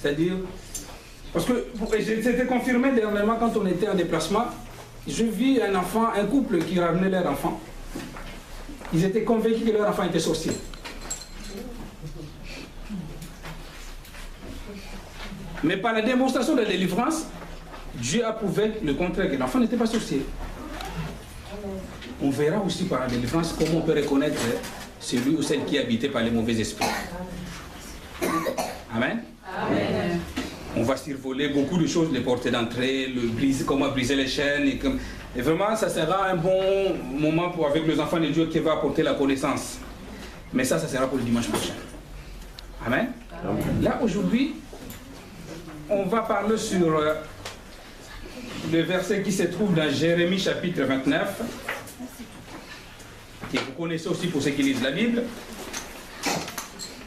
C'est-à-dire, parce que c'était confirmé dernièrement quand on était en déplacement, je vis un enfant, un couple qui ramenait leur enfant. Ils étaient convaincus que leur enfant était sorcier. Mais par la démonstration de la délivrance, Dieu a prouvé le contraire, que l'enfant n'était pas sorcier. On verra aussi par la délivrance comment on peut reconnaître celui ou celle qui est habité par les mauvais esprits. Amen. Amen. On va survoler beaucoup de choses, les portées d'entrée, comment briser les chaînes. Et vraiment, ça sera un bon moment avec les enfants de Dieu qui va apporter la connaissance. Mais ça sera pour le dimanche prochain. Amen. Amen. Là, aujourd'hui, on va parler sur le verset qui se trouve dans Jérémie chapitre 29, que vous connaissez aussi pour ceux qui lisent la Bible.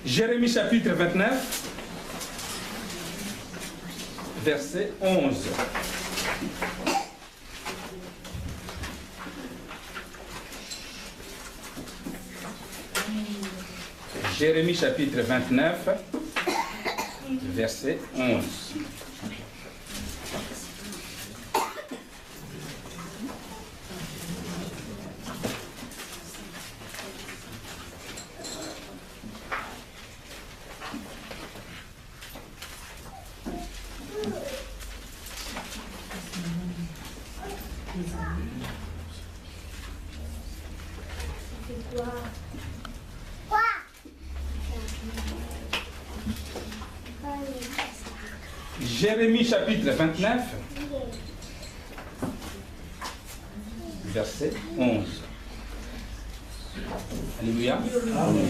Jérémie chapitre 29, verset 11. Jérémie chapitre 29, verset 11. Jérémie chapitre 29, verset 11. Alléluia. Amen.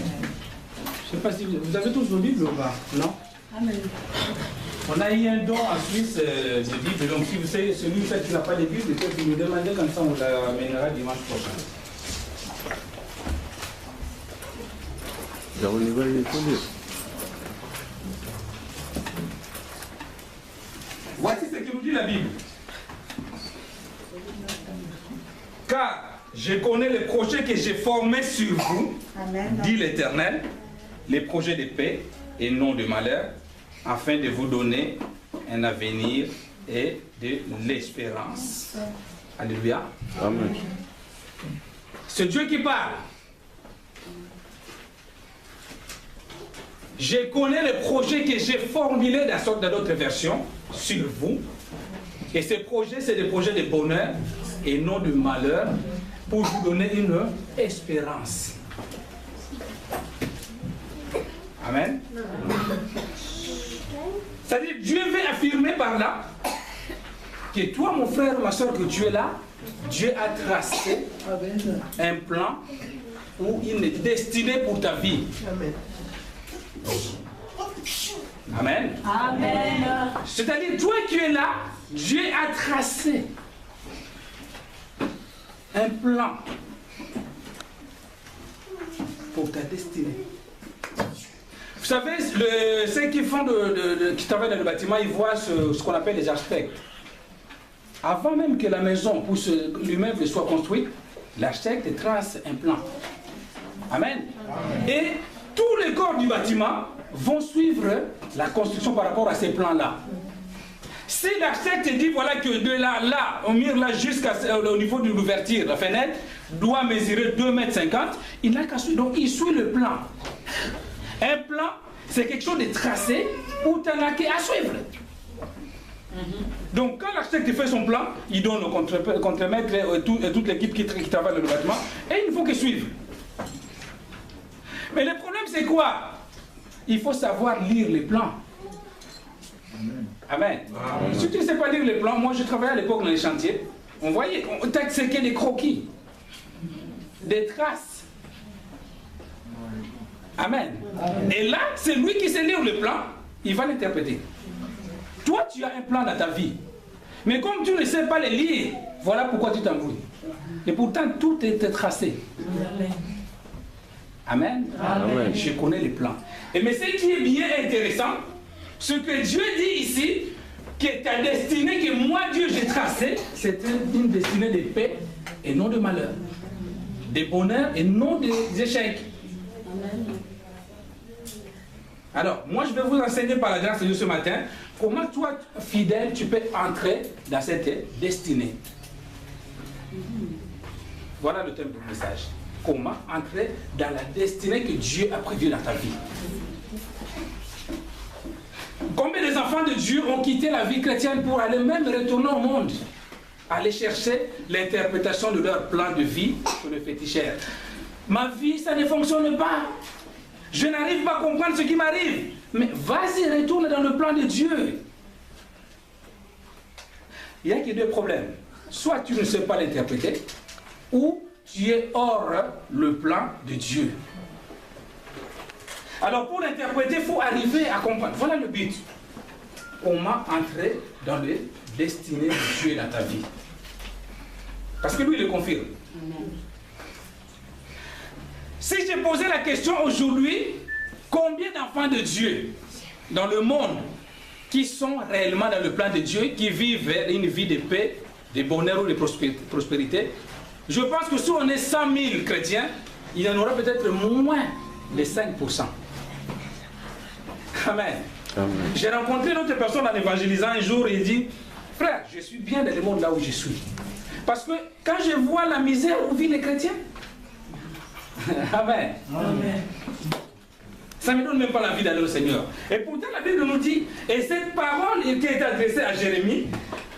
Je ne sais pas si vous avez tous vos Bibles ou pas? Non? Amen. On a eu un don en Suisse de Bible, donc si vous savez, celui qui n'a pas de Bible, peut-être vous me demandez, comme ça on l'amènera dimanche prochain. Voici ce que nous dit la Bible. Car je connais les projets que j'ai formés sur vous, amen, dit l'Éternel, les projets de paix et non de malheur, afin de vous donner un avenir et de l'espérance. Alléluia. Amen. C'est Dieu qui parle. Je connais les projets que j'ai formulés dans d'autres versions sur vous. Et ces projets, c'est des projets de bonheur et non de malheur pour vous donner une espérance. Amen. C'est-à-dire, Dieu veut affirmer par là que toi, mon frère, ma soeur, que tu es là, Dieu a tracé un plan ou une destinée pour ta vie. Amen. Amen. C'est-à-dire, toi qui es là, Dieu a tracé un plan pour ta destinée. Vous savez, ceux qui font qui travaillent dans le bâtiment, ils voient ce qu'on appelle les architectes. Avant même que la maison, pour l'immeuble soit construit, l'architecte trace un plan. Amen. Amen. Et tous les corps du bâtiment vont suivre la construction par rapport à ces plans-là. Si l'architecte dit voilà que de là, au mur là jusqu'au niveau de l'ouverture, la fenêtre doit mesurer 2,50 m, il n'a qu'à suivre. Donc il suit le plan. Un plan, c'est quelque chose de tracé où tu n'as qu'à suivre. Donc quand l'architecte fait son plan, il donne au contremaître et toute l'équipe qui travaille dans le bâtiment, et il ne faut que suivre. Mais le problème c'est quoi? Il faut savoir lire les plans. Amen. Amen. Si tu ne sais pas lire les plans, moi je travaillais à l'époque dans les chantiers, on voyait, on t'acceptait des croquis, des traces. Amen. Amen. Et là, c'est lui qui sait lire le plan, il va l'interpréter. Toi, tu as un plan dans ta vie. Mais comme tu ne sais pas les lire, voilà pourquoi tu t'embrouilles. Et pourtant, tout est tracé. Amen. Amen. Je connais les plans. Mais ce qui est bien intéressant, ce que Dieu dit ici, que ta destinée, que moi, Dieu, j'ai tracée, c'est une destinée de paix et non de malheur. De bonheur et non des échecs. Amen. Alors, moi, je vais vous enseigner par la grâce de Dieu ce matin comment toi, fidèle, tu peux entrer dans cette destinée. Voilà le thème du message. Comment entrer dans la destinée que Dieu a prévue dans ta vie. Combien des enfants de Dieu ont quitté la vie chrétienne pour aller même retourner au monde, aller chercher l'interprétation de leur plan de vie sur le féticheur. Ma vie, ça ne fonctionne pas. Je n'arrive pas à comprendre ce qui m'arrive. Mais vas-y, retourne dans le plan de Dieu. Il n'y a que deux problèmes. Soit tu ne sais pas l'interpréter, ou tu es hors le plan de Dieu. Alors pour l'interpréter, il faut arriver à comprendre. Voilà le but. Comment entrer dans les destinées de Dieu dans ta vie. Parce que lui, il le confirme. Amen. Si j'ai posé la question aujourd'hui, combien d'enfants de Dieu dans le monde qui sont réellement dans le plan de Dieu, qui vivent une vie de paix, de bonheur ou de prospérité, je pense que si on est 100 000 chrétiens, il y en aura peut-être moins de 5%. Amen. Amen. J'ai rencontré une autre personne en évangélisant un jour et il dit, frère, je suis bien dans le monde là où je suis. Parce que quand je vois la misère où vivent les chrétiens, Amen. Amen. Ça ne me donne même pas l'envie d'aller au Seigneur. Et pourtant la Bible nous dit, et cette parole qui est adressée à Jérémie,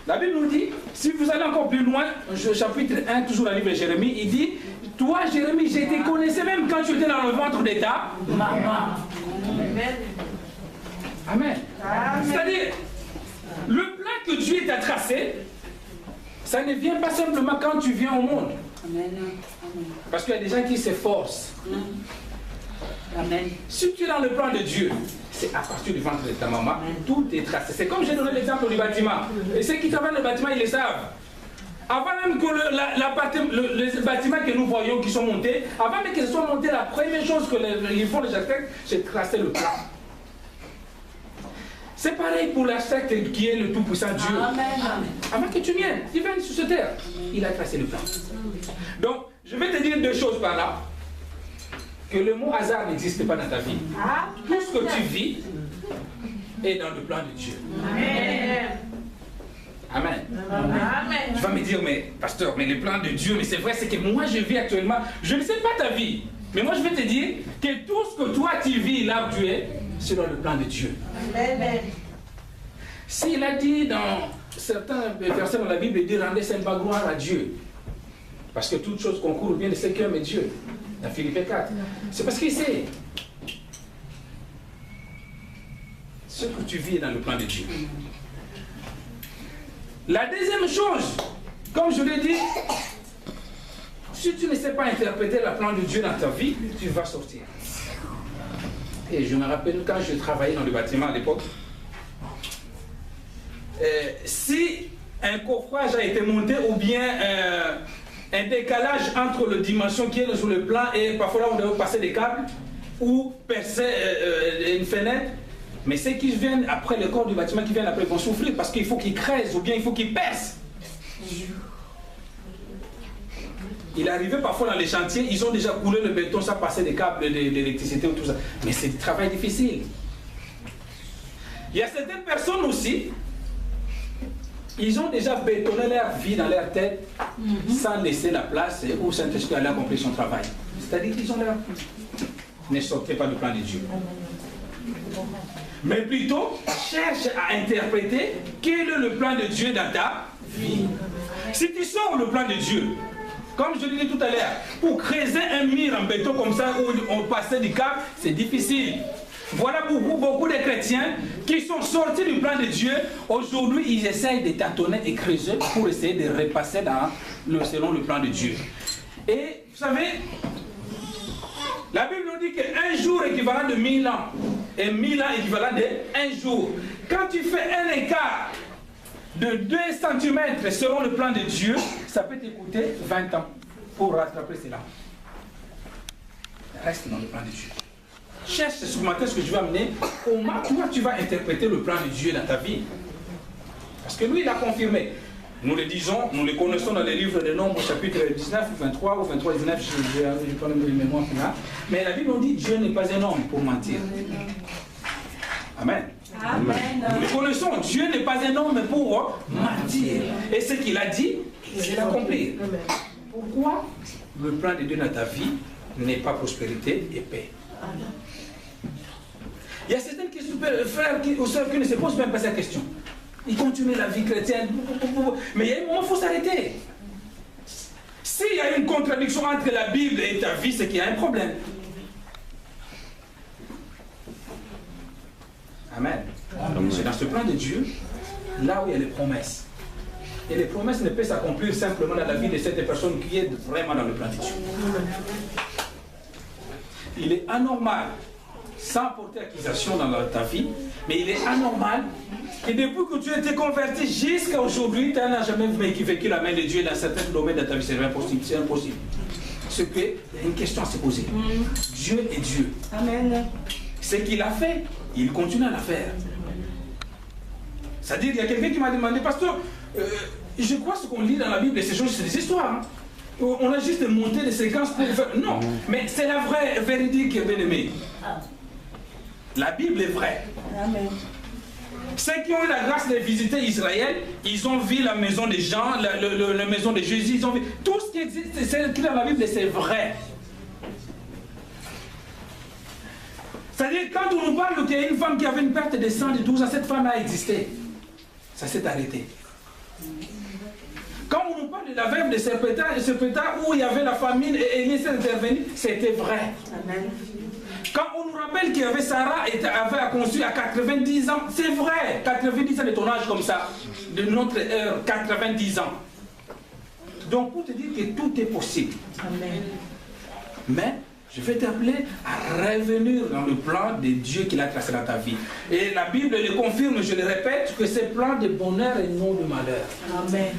la Bible nous dit, si vous allez encore plus loin, chapitre 1, toujours dans le livre de Jérémie, il dit, toi Jérémie, je te connaissais même quand tu étais dans le ventre de ta maman. Amen. Amen. C'est-à-dire, le plan que Dieu t'a tracé, ça ne vient pas simplement quand tu viens au monde. Amen. Parce qu'il y a des gens qui s'efforcent. Amen. Si tu es dans le plan de Dieu, c'est à partir du ventre de ta maman, tout est tracé. C'est comme j'ai donné l'exemple du bâtiment. Et ceux qui travaillent dans le bâtiment, ils le savent. Avant même que les bâtiments que nous voyons qui sont montés, avant même qu'ils soient montés, la première chose qu'ils font les architectes, c'est tracer le plan. C'est pareil pour l'architecte qui est le tout-puissant Dieu. Amen. Avant que tu viennes sur cette terre, il a tracé le plan. Donc, je vais te dire deux choses par là. Que le mot hasard n'existe pas dans ta vie. Tout ce que tu vis est dans le plan de Dieu. Amen. Amen. Amen. Tu vas me dire, mais pasteur, mais le plan de Dieu, mais c'est vrai, c'est que moi je vis actuellement, je ne sais pas ta vie, mais moi je vais te dire que tout ce que toi tu vis là où tu es, c'est dans le plan de Dieu. Amen. S'il a dit dans certains versets dans la Bible, il dit rendez seulement gloire à Dieu. Parce que toute chose concourt bien de ce qui aime Dieu. Dans Philippiens 4. C'est parce qu'il sait. Ce que tu vis est dans le plan de Dieu. La deuxième chose, comme je l'ai dit, si tu ne sais pas interpréter le plan de Dieu dans ta vie, tu vas sortir. Et je me rappelle quand je travaillais dans le bâtiment à l'époque, si un coffrage a été monté ou bien un décalage entre les dimensions qui est sur le plan et parfois là on doit passer des câbles ou percer une fenêtre, mais ceux qui viennent après le corps du bâtiment qui viennent après vont souffrir parce qu'il faut qu'ils creusent ou bien il faut qu'ils percent. Il est arrivé parfois dans les chantiers, ils ont déjà coulé le béton, ça passait des câbles d'électricité ou tout ça, mais c'est du travail difficile. Il y a certaines personnes aussi, ils ont déjà bétonné leur vie dans leur tête sans laisser la place où Saint-Esprit allait accomplir son travail. C'est-à-dire qu'ils ont leur... Ne sortez pas du plan de Dieu. Mais plutôt, cherche à interpréter quel est le plan de Dieu dans ta vie. Si tu sors le plan de Dieu, comme je l'ai dit tout à l'heure, pour creuser un mur en béton comme ça où on passait du câble, c'est difficile. Voilà beaucoup de chrétiens qui sont sortis du plan de Dieu. Aujourd'hui, ils essayent de tâtonner et creuser pour essayer de repasser selon le plan de Dieu. Et vous savez, la Bible nous dit qu'un jour équivalent de 1000 ans et 1000 ans équivalent de un jour. Quand tu fais un écart de 2 cm selon le plan de Dieu, ça peut te coûter 20 ans pour rattraper cela. Reste dans le plan de Dieu. Cherche ce matin ce que je vais amener, comment toi tu vas interpréter le plan de Dieu dans ta vie. Parce que lui il a confirmé. Nous le disons, nous le connaissons dans les livres de Nombres, chapitre 19, 23 ou 23, 19, je ne connais pas les mémoires. Mais la Bible nous dit Dieu n'est pas un homme pour mentir. Dieu n'est pas un homme pour mentir. Et ce qu'il a dit, il va l'accomplir. Pourquoi le plan de Dieu dans ta vie n'est pas prospérité et paix? Il y a certains frères ou sœurs qui ne se posent même pas cette question. Ils continuent la vie chrétienne. Mais il y a un moment où il faut s'arrêter. S'il y a une contradiction entre la Bible et ta vie, c'est qu'il y a un problème. Amen. C'est dans ce plan de Dieu, là où il y a les promesses. Et les promesses ne peuvent s'accomplir simplement dans la vie de cette personne qui est vraiment dans le plan de Dieu. Il est anormal, sans porter accusation dans ta vie, mais il est anormal que depuis que tu as été converti jusqu'à aujourd'hui, tu n'as jamais vécu la main de Dieu dans certains domaines de ta vie. C'est impossible. C'est impossible. C'est qu'il y a une question à se poser. Dieu est Dieu. Amen. Ce qu'il a fait, il continue à la faire. C'est-à-dire qu'il y a quelqu'un qui m'a demandé, pasteur, je crois ce qu'on lit dans la Bible, ces choses, c'est des histoires. Hein. On a juste monté des séquences pour faire. Non, mais c'est la vraie véridique, bien aimé. La Bible est vraie. Amen. Ceux qui ont eu la grâce de visiter Israël, ils ont vu la maison des gens, la maison de Jésus, ils ont vu tout ce qui existe, c'est écrit dans la Bible, c'est vrai. C'est-à-dire, quand on nous parle qu'il y a une femme qui avait une perte de sang de 12 ans, cette femme a existé. Ça s'est arrêté. Quand on nous parle de la veuve de Serpenta, où il y avait la famine et Élie s'est intervenu, c'était vrai. Amen. Quand on nous rappelle qu'il y avait Sarah avait conçu à 90 ans, c'est vrai. 90 ans de ton âge comme ça, de notre heure, 90 ans. Donc pour te dire que tout est possible. Amen. Mais je vais t'appeler à revenir dans le plan de Dieu qu'il a tracé dans ta vie. Et la Bible le confirme, je le répète, que c'est plan de bonheur et non de malheur. Amen.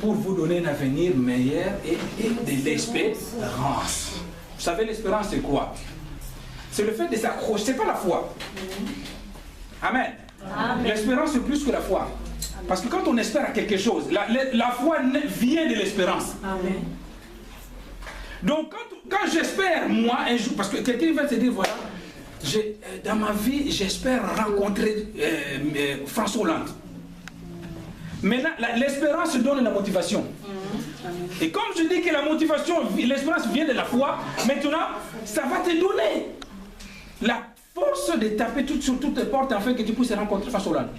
Pour vous donner un avenir meilleur et de l'espérance. Vous savez, l'espérance, c'est quoi? C'est le fait de s'accrocher, c'est pas la foi. Amen. L'espérance, c'est plus que la foi. Parce que quand on espère à quelque chose, la foi vient de l'espérance. Amen. Donc, quand j'espère, moi, un jour, parce que quelqu'un va se dire, voilà, dans ma vie, j'espère rencontrer François Hollande. Maintenant, l'espérance donne la motivation. Et comme je dis que la motivation, l'espérance vient de la foi, maintenant, ça va te donner la force de taper sur toutes les portes afin que tu puisses rencontrer François Hollande.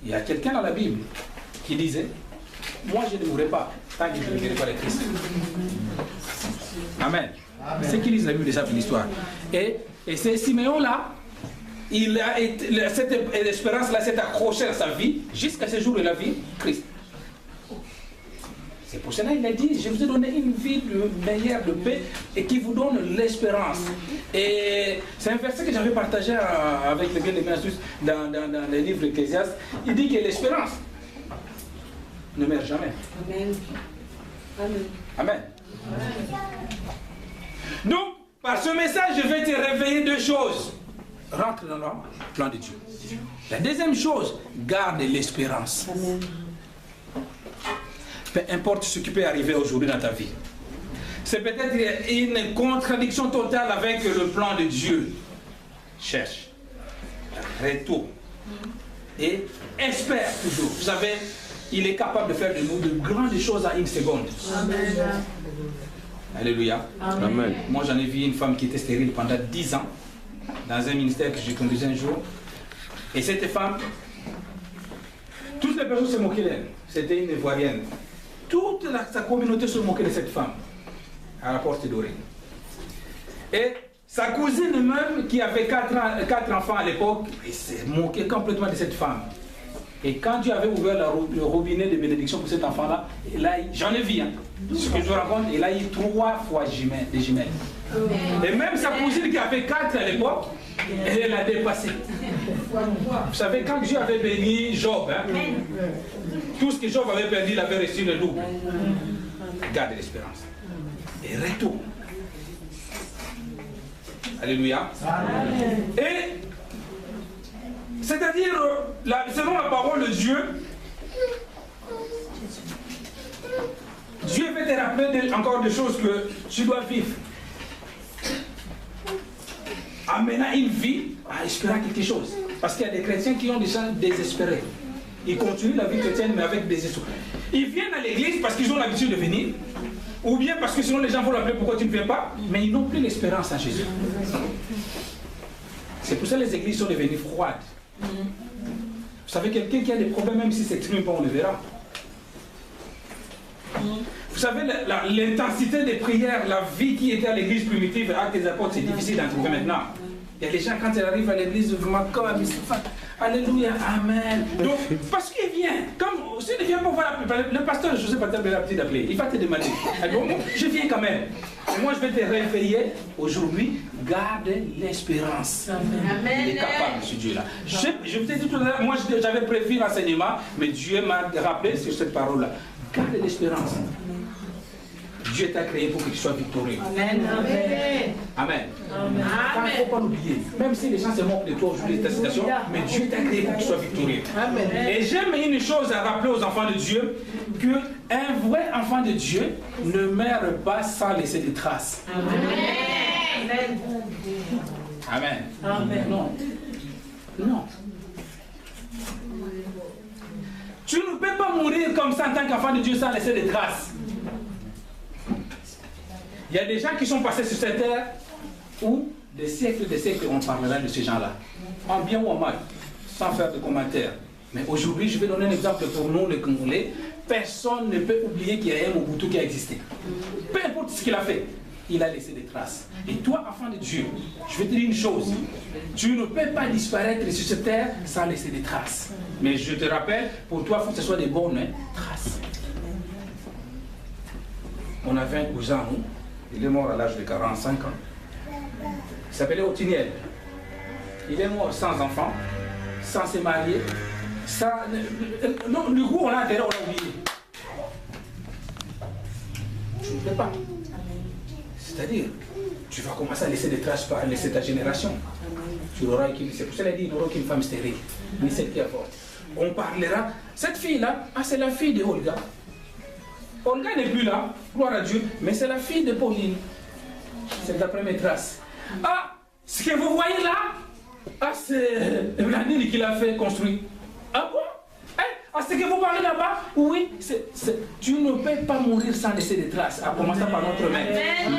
Il y a quelqu'un dans la Bible qui disait, moi je ne mourrai pas tant que je ne verrai pas le Christ. Amen. Ceux qui lisent la Bible déjà savent l'histoire. Et c'est Siméon là, il a été, cette espérance-là s'est accrochée à sa vie jusqu'à ce jour où il a vu Christ. C'est pour cela qu'il a dit, je vous ai donné une vie meilleure de paix et qui vous donne l'espérance. Et c'est un verset que j'avais partagé avec le bien-aimé dans le livre d'Ecclésiaste. Il dit que l'espérance ne meurt jamais. Amen. Amen. Amen. Donc, par ce message, je vais te réveiller deux choses. Rentre dans le plan de Dieu. La deuxième chose, garde l'espérance. Amen. Peu importe ce qui peut arriver aujourd'hui dans ta vie. C'est peut-être une contradiction totale avec le plan de Dieu. Cherche, retourne et espère toujours. Vous savez, il est capable de faire de nous de grandes choses en une seconde. Amen. Alléluia. Amen. Moi, j'en ai vu une femme qui était stérile pendant 10 ans dans un ministère que j'ai conduisais un jour. Et cette femme, toutes les personnes se moquaient d'elle. C'était une Ivoirienne. Toute sa communauté se moquait de cette femme à la porte dorée. Et sa cousine même, qui avait 4 enfants à l'époque, s'est moquée complètement de cette femme. Et quand Dieu avait ouvert le robinet de bénédiction pour cet enfant-là, j'en ai vu, hein, ce que je vous raconte, il a eu 3 fois des jumelles. Et même sa cousine qui avait 4 à l'époque, elle l'a dépassé. Vous savez, quand Dieu avait béni Job, hein, tout ce que Job avait perdu, il avait reçu le double. Garde l'espérance. Et retourne. Alléluia. Amen. Et c'est-à-dire, selon la parole de Dieu, Dieu veut te rappeler encore des choses que tu dois vivre. amenant une vie à espérer quelque chose. Parce qu'il y a des chrétiens qui ont déjà désespéré. Ils continuent la vie chrétienne mais avec des espoirs. Ils viennent à l'église parce qu'ils ont l'habitude de venir, ou bien parce que sinon les gens vont l'appeler pourquoi tu ne viens pas, mais ils n'ont plus l'espérance en Jésus. C'est pour ça que les églises sont devenues froides. Vous savez, quelqu'un qui a des problèmes, même si c'est exprime pas, on le verra. Vous savez, l'intensité des prières, la vie qui était à l'église primitive, à des apôtres, c'est difficile d'en trouver maintenant. Il y a des gens, quand ils arrivent à l'église, vraiment comme alléluia, amen. Donc, parce qu'il vient, comme s'il ne vient pas voir le pasteur Joseph Patel de la petite appelée, il va te demander. Alors, je viens quand même. Et moi, je vais te réveiller. Aujourd'hui, garde l'espérance. Il est capable, ce Dieu-là. Je vous ai dit tout à l'heure, moi, j'avais prévu l'enseignement, mais Dieu m'a rappelé sur cette parole-là. Garde l'espérance. Dieu t'a créé pour que tu sois victorieux. Amen. Amen. Il ne faut pas l'oublier. Même si les gens se moquent de toi aujourd'hui, ta citation, mais Dieu t'a créé pour que tu sois victorieux. Amen. Et j'aime une chose à rappeler aux enfants de Dieu, qu'un vrai enfant de Dieu ne meurt pas sans laisser des traces. Amen. Amen. Amen. Non. Non. Tu ne peux pas mourir comme ça en tant qu'enfant de Dieu sans laisser des traces. Il y a des gens qui sont passés sur cette terre où des siècles on parlera de ces gens-là. En bien ou en mal, sans faire de commentaires. Mais aujourd'hui, je vais donner un exemple pour nous, les Congolais. Personne ne peut oublier qu'il y a un Mobutu qui a existé. Peu importe ce qu'il a fait, il a laissé des traces. Et toi, enfant de Dieu, je vais te dire une chose. Tu ne peux pas disparaître sur cette terre sans laisser des traces. Mais je te rappelle, pour toi, il faut que ce soit des bonnes traces. On avait un cousin, nous. Il est mort à l'âge de 45 ans. Il s'appelait Otiniel. Il est mort sans enfant, sans se marier, sans... Non, du coup, on a intérêt, on l'a oublié. Tu ne peux pas. C'est-à-dire, tu vas commencer à laisser des traces, par laisser ta génération. Tu auras une... C'est pour cela qu'il dit, il n'aura qu'une femme stérile, ni celle qui avorte. On parlera. Cette fille-là, c'est la fille de Olga. Olga n'est plus là, gloire à Dieu, mais c'est la fille de Pauline. C'est d'après mes traces. Ah, ce que vous voyez là, c'est Vladimir qui l'a fait construire. Ah bon? Ah, ce que vous parlez là-bas, oui, tu ne peux pas mourir sans laisser des traces, à commencer par notre maître. Amen.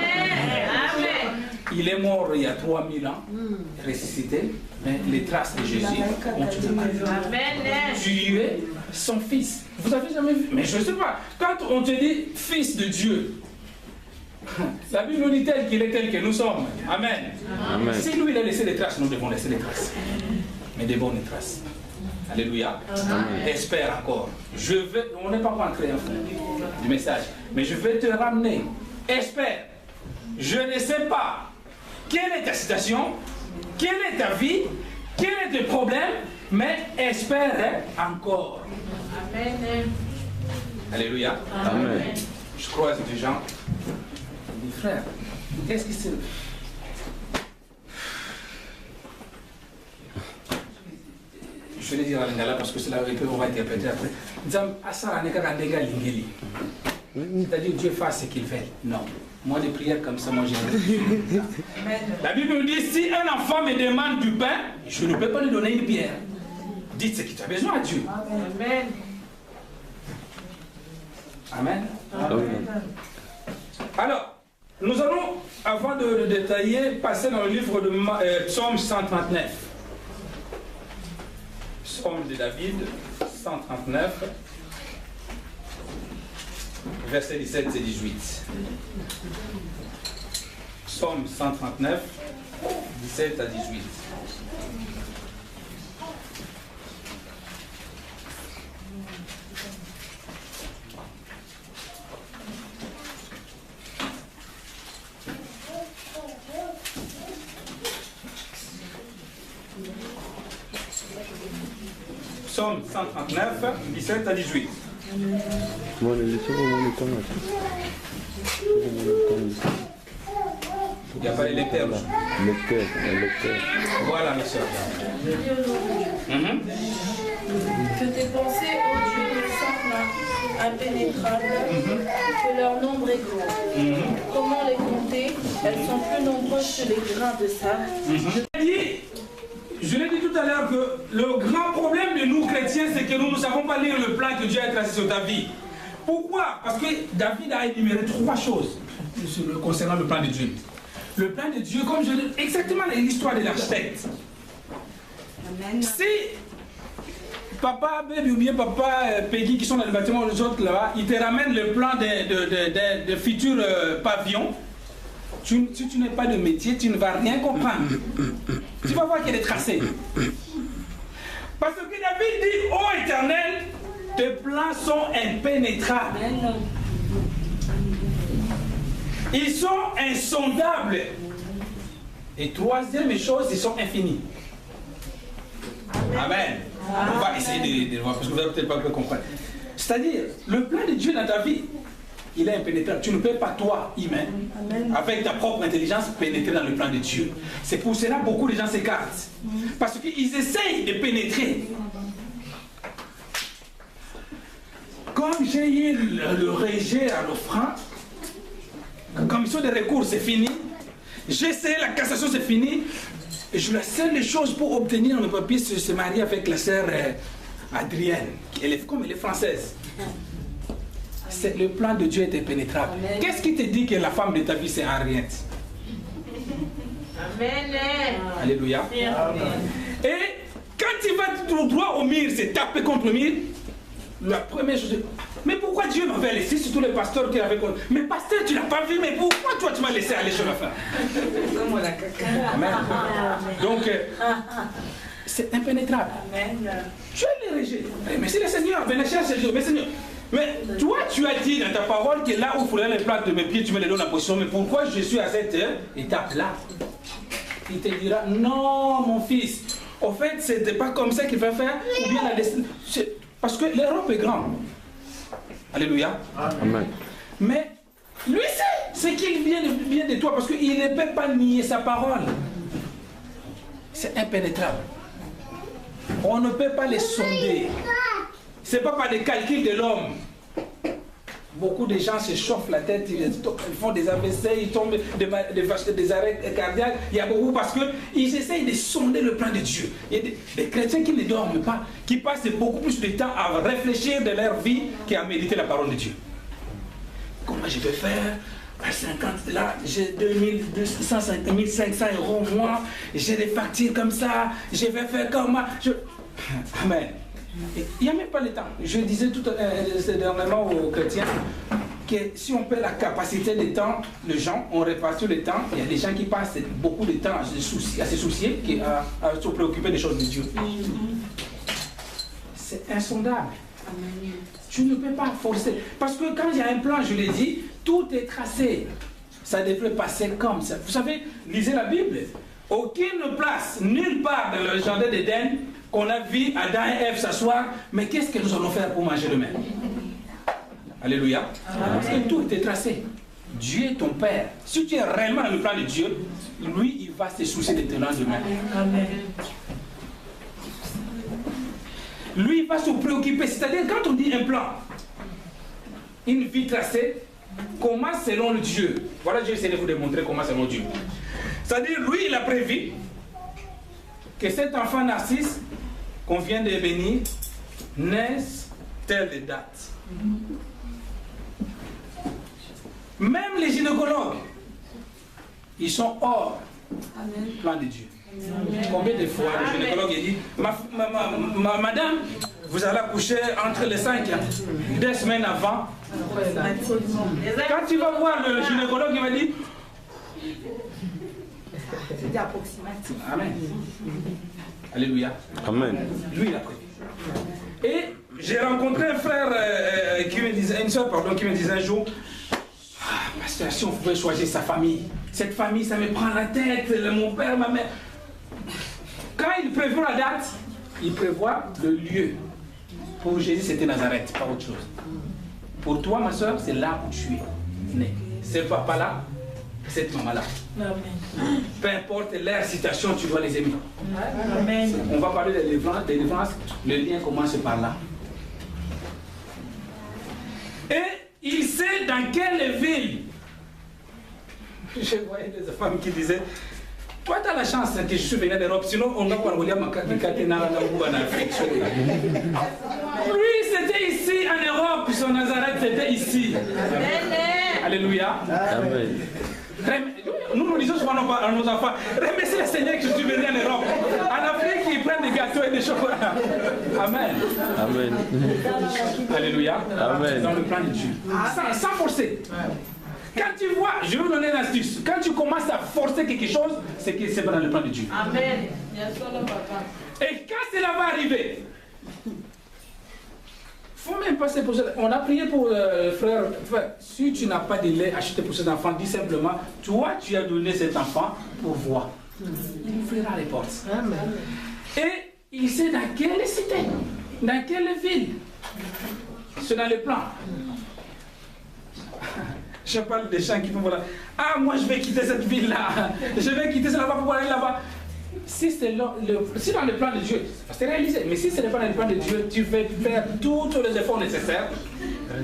Il est mort il y a 3000 ans, ressuscité, mais les traces de Jésus continuent à vivre. Tu es son fils. Vous avez jamais vu? Mais je ne sais pas. Quand on te dit fils de Dieu, la Bible nous dit tel qu'il est tel que nous sommes. Amen. Amen. Si lui il a laissé des traces, nous devons laisser des traces. Mais des bonnes traces. Alléluia. Amen. Espère encore. On n'est pas rentré du message, mais je vais te ramener. Espère. Je ne sais pas quelle est ta situation, quelle est ta vie, quel est tes problèmes, mais espère encore. Amen. Alléluia. Amen. Je croise des gens. Mes frères, qu'est-ce qui se... Je vais le dire à l'Ingala parce que c'est là qu'on va interpréter après. C'est-à-dire Dieu fasse ce qu'il fait. Non. Moi, des prières comme ça, moi j'ai... La Bible nous dit, si un enfant me demande du pain, je ne peux pas lui donner une pierre. Dites ce que tu as besoin à Dieu. Amen. Amen. Amen. Alors, nous allons, avant de le détailler, passer dans le livre de Psaume 139. Psaume de David, 139, versets 17 et 18. Psaume 139, 17 à 18. Psaume 139, 17 à 18. Il n'y a pas les lecteurs. Lecteur. Voilà, mes soeurs. Que tes pensées, ô Dieu, sont impénétrables, que leur nombre est grand. Comment les compter pensées, elles sont plus nombreuses que les grains de sable. Je l'ai dit tout à l'heure que le grand problème de nous chrétiens, c'est que nous ne savons pas lire le plan que Dieu a tracé sur ta vie. Pourquoi? Parce que David a énuméré 3 choses concernant le plan de Dieu. Le plan de Dieu, comme je dis, exactement l'histoire de l'architecte. Si papa Baby ou bien papa Peggy qui sont dans le bâtiment, les autres là-bas, ils te ramènent le plan de futurs pavillons. Si tu n'as pas de métier, tu ne vas rien comprendre. Tu vas voir qu'il y a des tracés. Parce que David dit, ô Éternel, tes plans sont impénétrables. Ils sont insondables. Et troisième chose, ils sont infinis. Amen. On va essayer de voir, parce que vous n'avez peut-être pas pu comprendre. C'est-à-dire, le plan de Dieu dans ta vie, il est impénétrable. Tu ne peux pas, toi, humain, avec ta propre intelligence, pénétrer dans le plan de Dieu. C'est pour cela que beaucoup de gens s'écartent. Parce qu'ils essayent de pénétrer. Comme j'ai eu le rejet à l'offrande, commission de recours, c'est fini. J'ai essayé la cassation, c'est fini. Et la seule chose pour obtenir le papier, c'est se marier avec la sœur Adrienne, comme elle est française. Le plan de Dieu est impénétrable. Qu'est-ce qui te dit que la femme de ta vie, c'est Henriette? Amen. Alléluia. Et quand tu vas tout droit au mur, c'est taper contre le mur. La première chose, mais pourquoi Dieu m'avait laissé, surtout les pasteurs qui avaient... Mais pasteur, tu n'as pas vu, mais pourquoi toi tu m'as laissé aller sur la fin? Amen. Donc, c'est impénétrable. Tu as les régés. Mais c'est le Seigneur, venez chercher Dieu. Mais Seigneur, mais toi tu as dit dans ta parole que là où il faudrait les plaques de mes pieds, tu me les donnes en position. Mais pourquoi je suis à cette étape-là? Il te dira, non mon fils, au fait, c'était pas comme ça qu'il va faire, ou bien la destinée. Parce que l'Europe est grande. Alléluia. Amen. Mais lui c'est qu'il vient de toi, parce qu'il ne peut pas nier sa parole. C'est impénétrable. On ne peut pas les sonder. Ce n'est pas par des calculs de l'homme. Beaucoup de gens se chauffent la tête, ils font des AVC, ils tombent des arrêts cardiaques. Il y a beaucoup parce qu'ils essayent de sonder le plan de Dieu. Il y a des chrétiens qui ne dorment pas, qui passent beaucoup plus de temps à réfléchir de leur vie qu'à méditer la parole de Dieu. Comment je vais faire? À 50, là, j'ai 1500 euros au mois, j'ai des factures comme ça, je vais faire comment? Amen. Il n'y a même pas le temps. Je disais tout dernièrement aux chrétiens que si on perd la capacité de temps, les gens, on répartit le temps. Il y a des gens qui passent beaucoup de temps à se soucier, à se préoccuper des choses de Dieu. C'est insondable. Tu ne peux pas forcer. Parce que quand il y a un plan, je l'ai dit, tout est tracé. Ça devrait passer comme ça. Vous savez, lisez la Bible. Aucune place, nulle part dans le jardin d'Éden, qu'on a vu Adam et Ève s'asseoir, mais qu'est-ce que nous allons faire pour manger demain? Alléluia. Parce que tout était tracé. Dieu est ton Père. Si tu es réellement dans le plan de Dieu, lui, il va se soucier de tes lendemain. Lui, il va se préoccuper. C'est-à-dire, quand on dit un plan, une vie tracée, comment selon le Dieu? Voilà, je vais essayer de vous démontrer comment selon Dieu. C'est-à-dire, lui, il a prévu que cet enfant Narcisse qu'on vient de bénir naisse telle date. Même les gynécologues, ils sont hors plan de Dieu. Combien de fois le gynécologue a dit, madame, vous allez accoucher entre les 5 et 2 semaines avant. Quand tu vas voir le gynécologue, il va dire, c'était approximatif. Amen. Alléluia. Amen. Lui, il a prévu. Et j'ai rencontré un frère qui me disait, une soeur, pardon, qui me disait un jour, pasteur, si on pouvait choisir sa famille, cette famille, ça me prend la tête, mon père, ma mère. Quand il prévoit la date, il prévoit le lieu. Pour Jésus, c'était Nazareth, pas autre chose. Pour toi, ma soeur, c'est là où tu es né. Ce papa-là, cette maman-là. Peu importe leur citation, tu dois les aimer. Amen. On va parler de délivrance, le lien commence par là. Et il sait dans quelle ville Je voyais des femmes qui disaient, toi tu as la chance que je suis venu d'Europe, sinon on va voir William en Afrique. Lui c'était ici en Europe, son Nazareth c'était ici. Alléluia. Amen. Nous disons souvent à nos enfants, remerciez le Seigneur que je suis venu en Europe. En Afrique, ils prennent des gâteaux et des chocolats. Amen. Amen. Alléluia. Amen. Dans le plan de Dieu. Sans forcer. Quand tu vois, je vais vous donner une astuce. Quand tu commences à forcer quelque chose, c'est que c'est dans le plan de Dieu. Amen. Et quand cela va arriver, il ne faut même pas se poser. On a prié pour frère. Si tu n'as pas de lait acheté pour cet enfant, dis simplement, toi tu as donné cet enfant pour voir. Il ouvrira les portes. Amen. Et il sait dans quelle cité, dans quelle ville. C'est dans le plan. Je parle des gens qui font voilà. Ah, moi je vais quitter cette ville-là. Je vais quitter cela pour aller là-bas. Si c'est dans le plan de Dieu, c'est réalisé. Mais si ce n'est pas dans le plan de Dieu, tu vas faire tous les efforts nécessaires.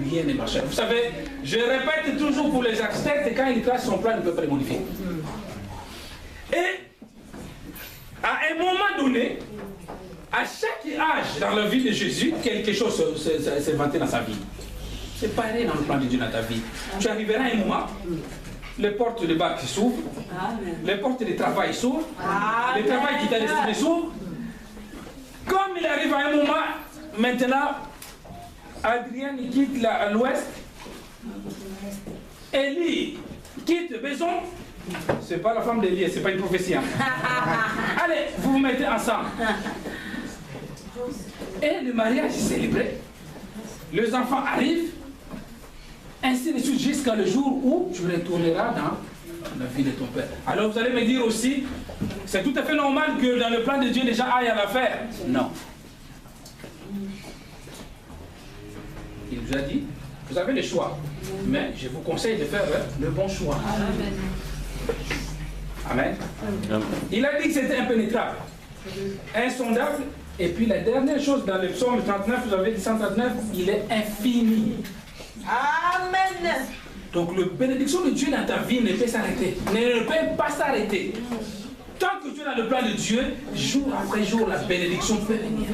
Rien ne marche. Vous savez, je répète toujours pour les architectes, quand ils tracent son plan, ils ne peuvent pas le modifier. Et à un moment donné, à chaque âge dans la vie de Jésus, quelque chose s'est inventé dans sa vie. C'est pareil dans le plan de Dieu dans ta vie. Tu arriveras à un moment, les portes de bac s'ouvrent, les portes de travail s'ouvrent, le travail qui t'a destiné s'ouvre. Comme il arrive à un moment, maintenant, Adrien quitte l'ouest, Élie quitte Bézon, c'est pas la femme d'Élie, c'est pas une prophétie. Hein. Allez, vous vous mettez ensemble. Et le mariage est célébré, les enfants arrivent, ainsi de suite jusqu'à le jour où tu retourneras dans la vie de ton père. Alors vous allez me dire aussi, c'est tout à fait normal que dans le plan de Dieu, les gens aillent à l'affaire. Non. Il vous a dit, vous avez le choix, mais je vous conseille de faire le bon choix. Amen. Amen. Il a dit que c'était impénétrable, insondable, et puis la dernière chose dans le psaume 39, vous avez dit 139, il est infini. Amen. Donc la bénédiction de Dieu dans ta vie ne peut s'arrêter, ne peut pas s'arrêter. Tant que tu es dans le plan de Dieu, jour après jour, la bénédiction peut venir.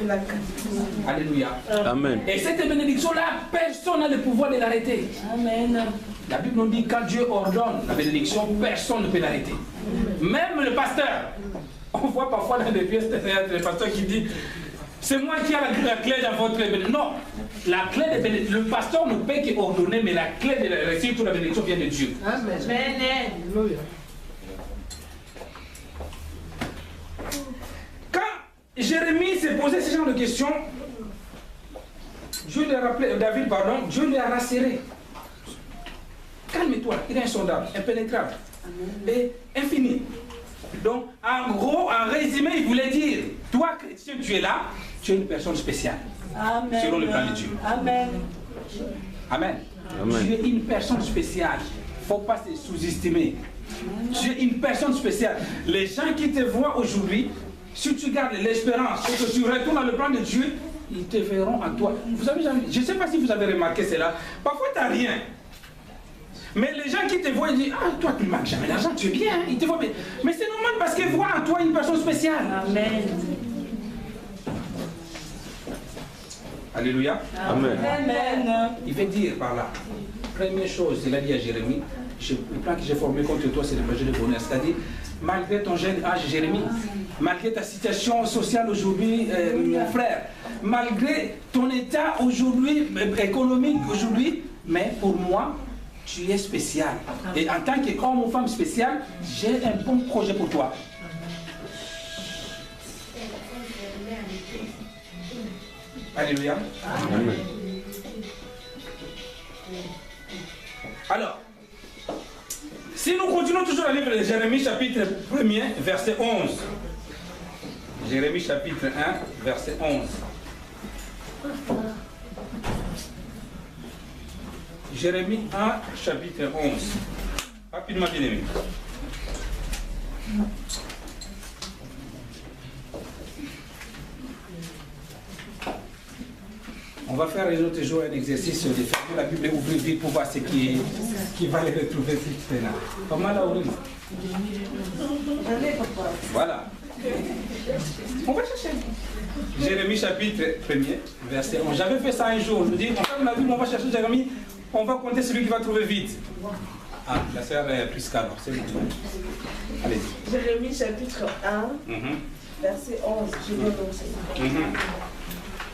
Alléluia. Amen. Et cette bénédiction-là, personne n'a le pouvoir de l'arrêter. Amen. La Bible nous dit quand Dieu ordonne la bénédiction, personne ne peut l'arrêter. Même le pasteur. On voit parfois dans des pièces de théâtre, le pasteur qui dit c'est moi qui ai la clé dans votre bénédiction. Non, la clé de bénédiction, le pasteur ne peut qu'ordonner, mais la clé de la réussite ou la bénédiction vient de Dieu. Amen. Quand Jérémie s'est posé ce genre de questions, Dieu lui a rappelé, David, pardon, Dieu lui a rassuré. Calme-toi, il est insondable, impénétrable et infini. Donc, en gros, en résumé, il voulait dire, toi, chrétien, tu es là, tu es une personne spéciale. Amen. Selon le plan de Dieu. Amen. Amen. Amen. Tu es une personne spéciale. Il ne faut pas se sous-estimer. Tu es une personne spéciale. Les gens qui te voient aujourd'hui, si tu gardes l'espérance et que tu retournes dans le plan de Dieu, ils te verront en toi. Vous savez, je ne sais pas si vous avez remarqué cela. Parfois, tu n'as rien. Mais les gens qui te voient, ils disent, ah, toi, tu ne manques jamais d'argent, tu es bien. Ils te voient bien. Mais c'est normal parce qu'ils voient en toi une personne spéciale. Amen. Alléluia. Amen. Amen. Il veut dire par là, première chose, il a dit à Jérémie, le plan que j'ai formé contre toi, c'est le projet de bonheur. C'est-à-dire, malgré ton jeune âge, Jérémie, malgré ta situation sociale aujourd'hui, mon frère, malgré ton état aujourd'hui, économique aujourd'hui, mais pour moi, tu es spécial. Et en tant qu'homme ou femme spéciale, j'ai un bon projet pour toi. Alléluia. Amen. Alors, si nous continuons toujours à lire Jérémie chapitre 1er, verset 11. Jérémie chapitre 1, verset 11. Jérémie 1, chapitre 11. Rapidement, bien aimé. On va faire un autre jour un exercice de fermer la Bible et ouvrir vite pour voir ce qui va les retrouver vite là. Pas mal à ouvrir. Voilà. On va chercher. Jérémie chapitre 1er, verset 11. J'avais fait ça un jour. Je me dis, on ferme la Bible, on va chercher Jérémie, on va compter celui qui va trouver vite. Ah, la sœur Prisca alors, c'est bon. Allez-y. Jérémie chapitre 1, verset 11. Je vais lancer.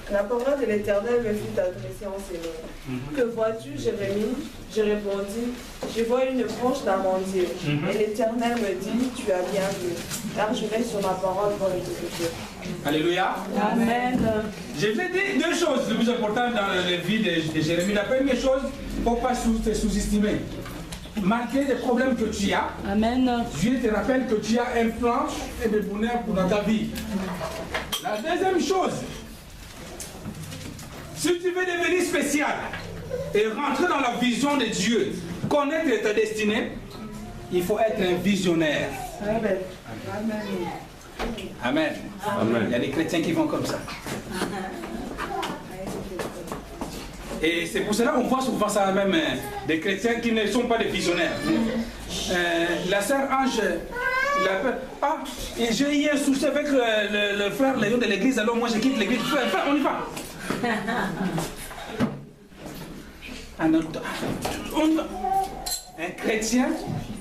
La parole de l'Éternel me fut adressée en ces mots. Que vois-tu, Jérémie? Je répondis, je vois une branche d'amandier. Et l'Éternel me dit, tu as bien vu, car je vais sur ma parole pour l'exécuter. Alléluia. Amen. Je vais dire deux choses les plus importantes dans la vie de Jérémie. La première chose, il ne faut pas te sous-estimer. Malgré les problèmes que tu as, Amen. Dieu te rappelle que tu as un plan et de bonheur pour ta vie. La deuxième chose, si tu veux devenir spécial et rentrer dans la vision de Dieu, connaître ta destinée, il faut être un visionnaire. Amen. Amen. Amen. Il y a des chrétiens qui vont comme ça. Et c'est pour cela qu'on voit souvent ça même, des chrétiens qui ne sont pas des visionnaires. La sœur Ange, j'ai eu un souci avec le frère Léon de l'église, alors moi je quitte l'église. Frère, on y va. Un chrétien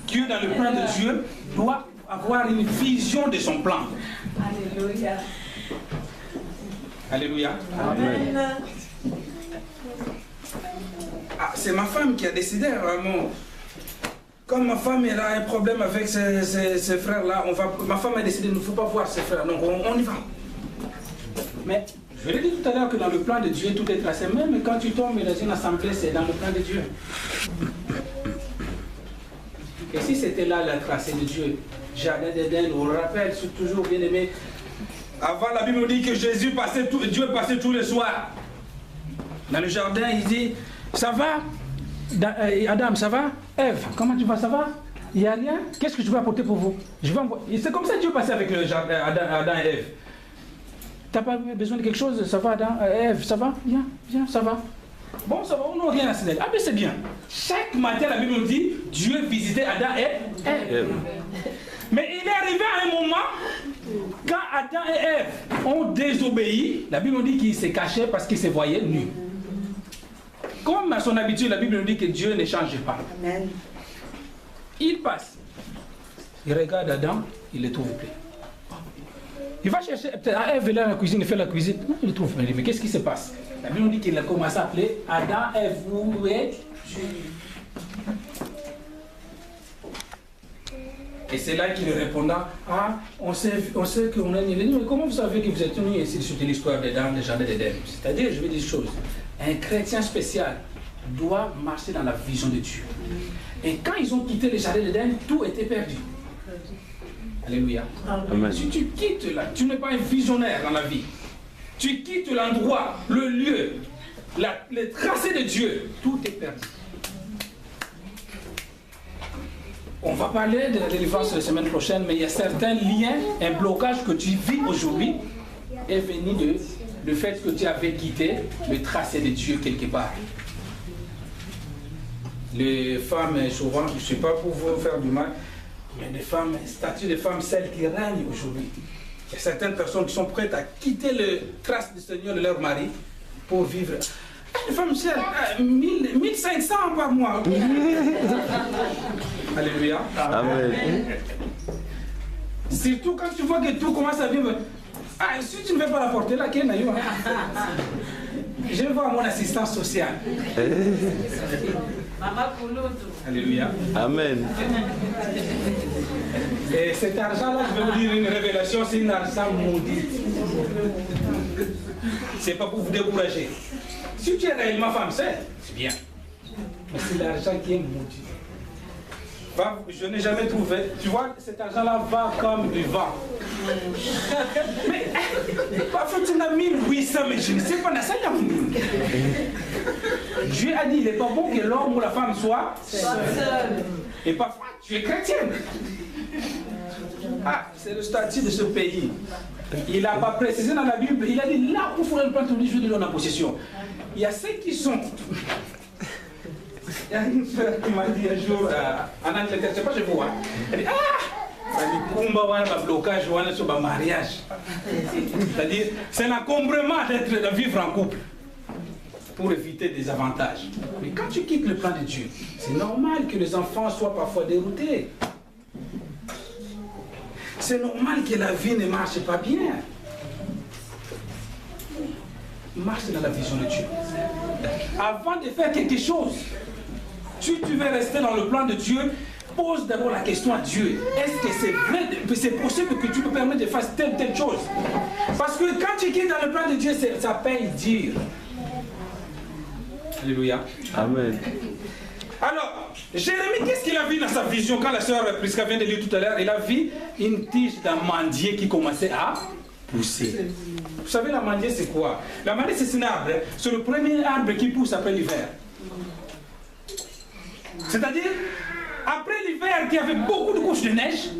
qui est dans le plan de Dieu doit avoir une vision de son plan. Alléluia. Alléluia. Amen. Ah, c'est ma femme qui a décidé vraiment. Comme ma femme elle a un problème avec ces frères-là, ma femme a décidé qu'il ne faut pas voir ces frères, donc on y va. Mais je l'ai dit tout à l'heure que dans le plan de Dieu, tout est tracé. Même quand tu tombes dans une assemblée, c'est dans le plan de Dieu. Et si c'était là le tracé de Dieu, Jardin d'Éden, on rappelle, c'est toujours bien aimé. Avant, la Bible nous dit que Dieu passait tous les soirs. Dans le jardin, il dit, ça va Adam, ça va? Ève, comment tu vas? Ça va? Il n'y a rien? Qu'est-ce que je vais apporter pour vous? C'est comme ça que Dieu passait avec le jardin, Adam et Ève. Tu n'as pas besoin de quelque chose? Ça va, Adam, Ève, ça va? Viens, ça va. Bon, ça va, on n'a rien à se dire. Ah, mais c'est bien. Chaque matin, la Bible nous dit, Dieu visitait Adam et Ève. Mais il est arrivé à un moment, quand Adam et Ève ont désobéi, la Bible nous dit qu'ils se cachaient parce qu'ils se voyaient nus. Comme à son habitude, la Bible nous dit que Dieu ne change pas. Amen. Il passe. Il regarde Adam, il le trouve plein. Il va chercher, peut-être Ève est là dans la cuisine, il fait la cuisine. Non, il le trouve plein. Mais qu'est-ce qui se passe? La Bible nous dit qu'il a commencé à appeler Adam, Ève, vous êtes. Et c'est là qu'il répondra, ah, on sait qu'on est nés. Mais comment vous savez que vous êtes nés ici sur l'histoire d'Adam, des jardins d'Éden? C'est-à-dire, je vais dire des choses. Un chrétien spécial doit marcher dans la vision de Dieu. Et quand ils ont quitté les jardins d'Éden, tout était perdu. Alléluia. Amen. Si tu quittes là, tu n'es pas un visionnaire dans la vie. Tu quittes l'endroit, le lieu, le tracé de Dieu, tout est perdu. On va parler de la délivrance la semaine prochaine, mais il y a certains liens, un blocage que tu vis aujourd'hui est venu du fait que tu avais quitté le tracé de Dieu quelque part. Les femmes, souvent, je ne sais pas pour vous faire du mal, mais les femmes, statut de femmes, celles qui règnent aujourd'hui. Il y a certaines personnes qui sont prêtes à quitter le trace du Seigneur de leur mari pour vivre. Les femmes, c'est 1500 par mois. Alléluia. Amen. Surtout quand tu vois que tout commence à vivre. Ah, si tu ne veux pas la porter, là, qu'est-ce que je vais voir mon assistance sociale. Alléluia. Amen. Et cet argent-là, je vais vous dire une révélation, c'est un argent maudit. C'est pas pour vous décourager. Si tu es réellement femme, c'est bien. Mais c'est l'argent qui est maudit. Je n'ai jamais trouvé. Tu vois, cet argent-là va comme du vent. Mais parfois tu n'as 1800, mais je ne sais pas, ça y a Dieu a dit, il n'est pas bon que l'homme ou la femme soit seul. Et parfois, tu es chrétien. Ah, c'est le statut de ce pays. Il n'a pas précisé dans la Bible, il a dit, là où il faut le prendre, je vais le donner en possession. il y a ceux qui sont... Il y a une soeur qui m'a dit un jour en Angleterre, je ne sais pas chez vous, elle dit, blocage sur le mariage. C'est-à-dire, c'est l'encombrement de vivre en couple pour éviter des avantages. Mais quand tu quittes le plan de Dieu, c'est normal que les enfants soient parfois déroutés. C'est normal que la vie ne marche pas bien. Marche dans la vision de Dieu. Avant de faire quelque chose, si tu veux rester dans le plan de Dieu, pose d'abord la question à Dieu. Est-ce que c'est vrai, c'est possible que tu me permettes de faire telle chose? Parce que quand tu quittes dans le plan de Dieu, ça paye dire. Alléluia. Amen. Alors, Jérémie, qu'est-ce qu'il a vu dans sa vision quand la sœur Prisca vient de lire tout à l'heure? Il a vu une tige d'amandier qui commençait à pousser. Vous savez, l'amandier, c'est quoi? L'amandier, c'est un arbre. C'est le premier arbre qui pousse après l'hiver. C'est-à-dire, après l'hiver, qui avait beaucoup de couches de neige,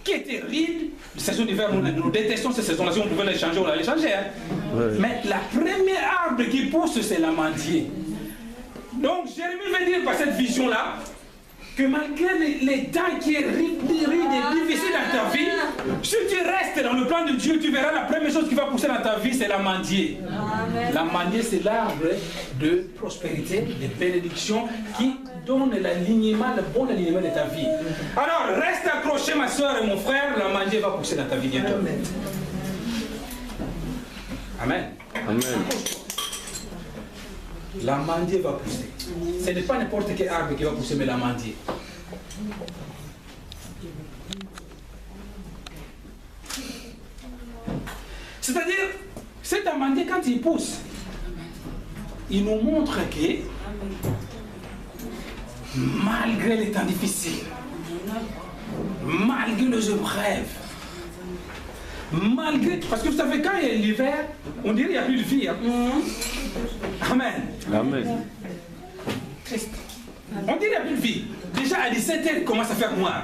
qui était ride, la saison d'hiver, nous détestons ces saisons-là. Si on pouvait les changer, on allait changer. Hein? Ouais. Mais la première arbre qui pousse, c'est l'amandier. Donc, Jérémie veut dire par cette vision-là, que malgré les temps qui est rides et difficiles dans ta vie, si tu restes dans le plan de Dieu, tu verras la première chose qui va pousser dans ta vie, c'est l'amandier. L'amandier, c'est l'arbre de prospérité, de bénédiction, qui donne l'alignement, le bon alignement de ta vie. Alors, reste accroché, ma soeur et mon frère, l'amandier va pousser dans ta vie bientôt. Amen. Amen. L'amandier va pousser. Ce n'est pas n'importe quel arbre qui va pousser, mais l'amandier. C'est-à-dire, cet amandier, quand il pousse, il nous montre que, malgré les temps difficiles, malgré les épreuves, malgré... Parce que vous savez, quand il y a l'hiver, on dirait qu'il n'y a plus de vie. Hein? Amen. Amen. Triste. On dirait qu'il n'y a plus de vie. Déjà à 17h, il commence à faire noir.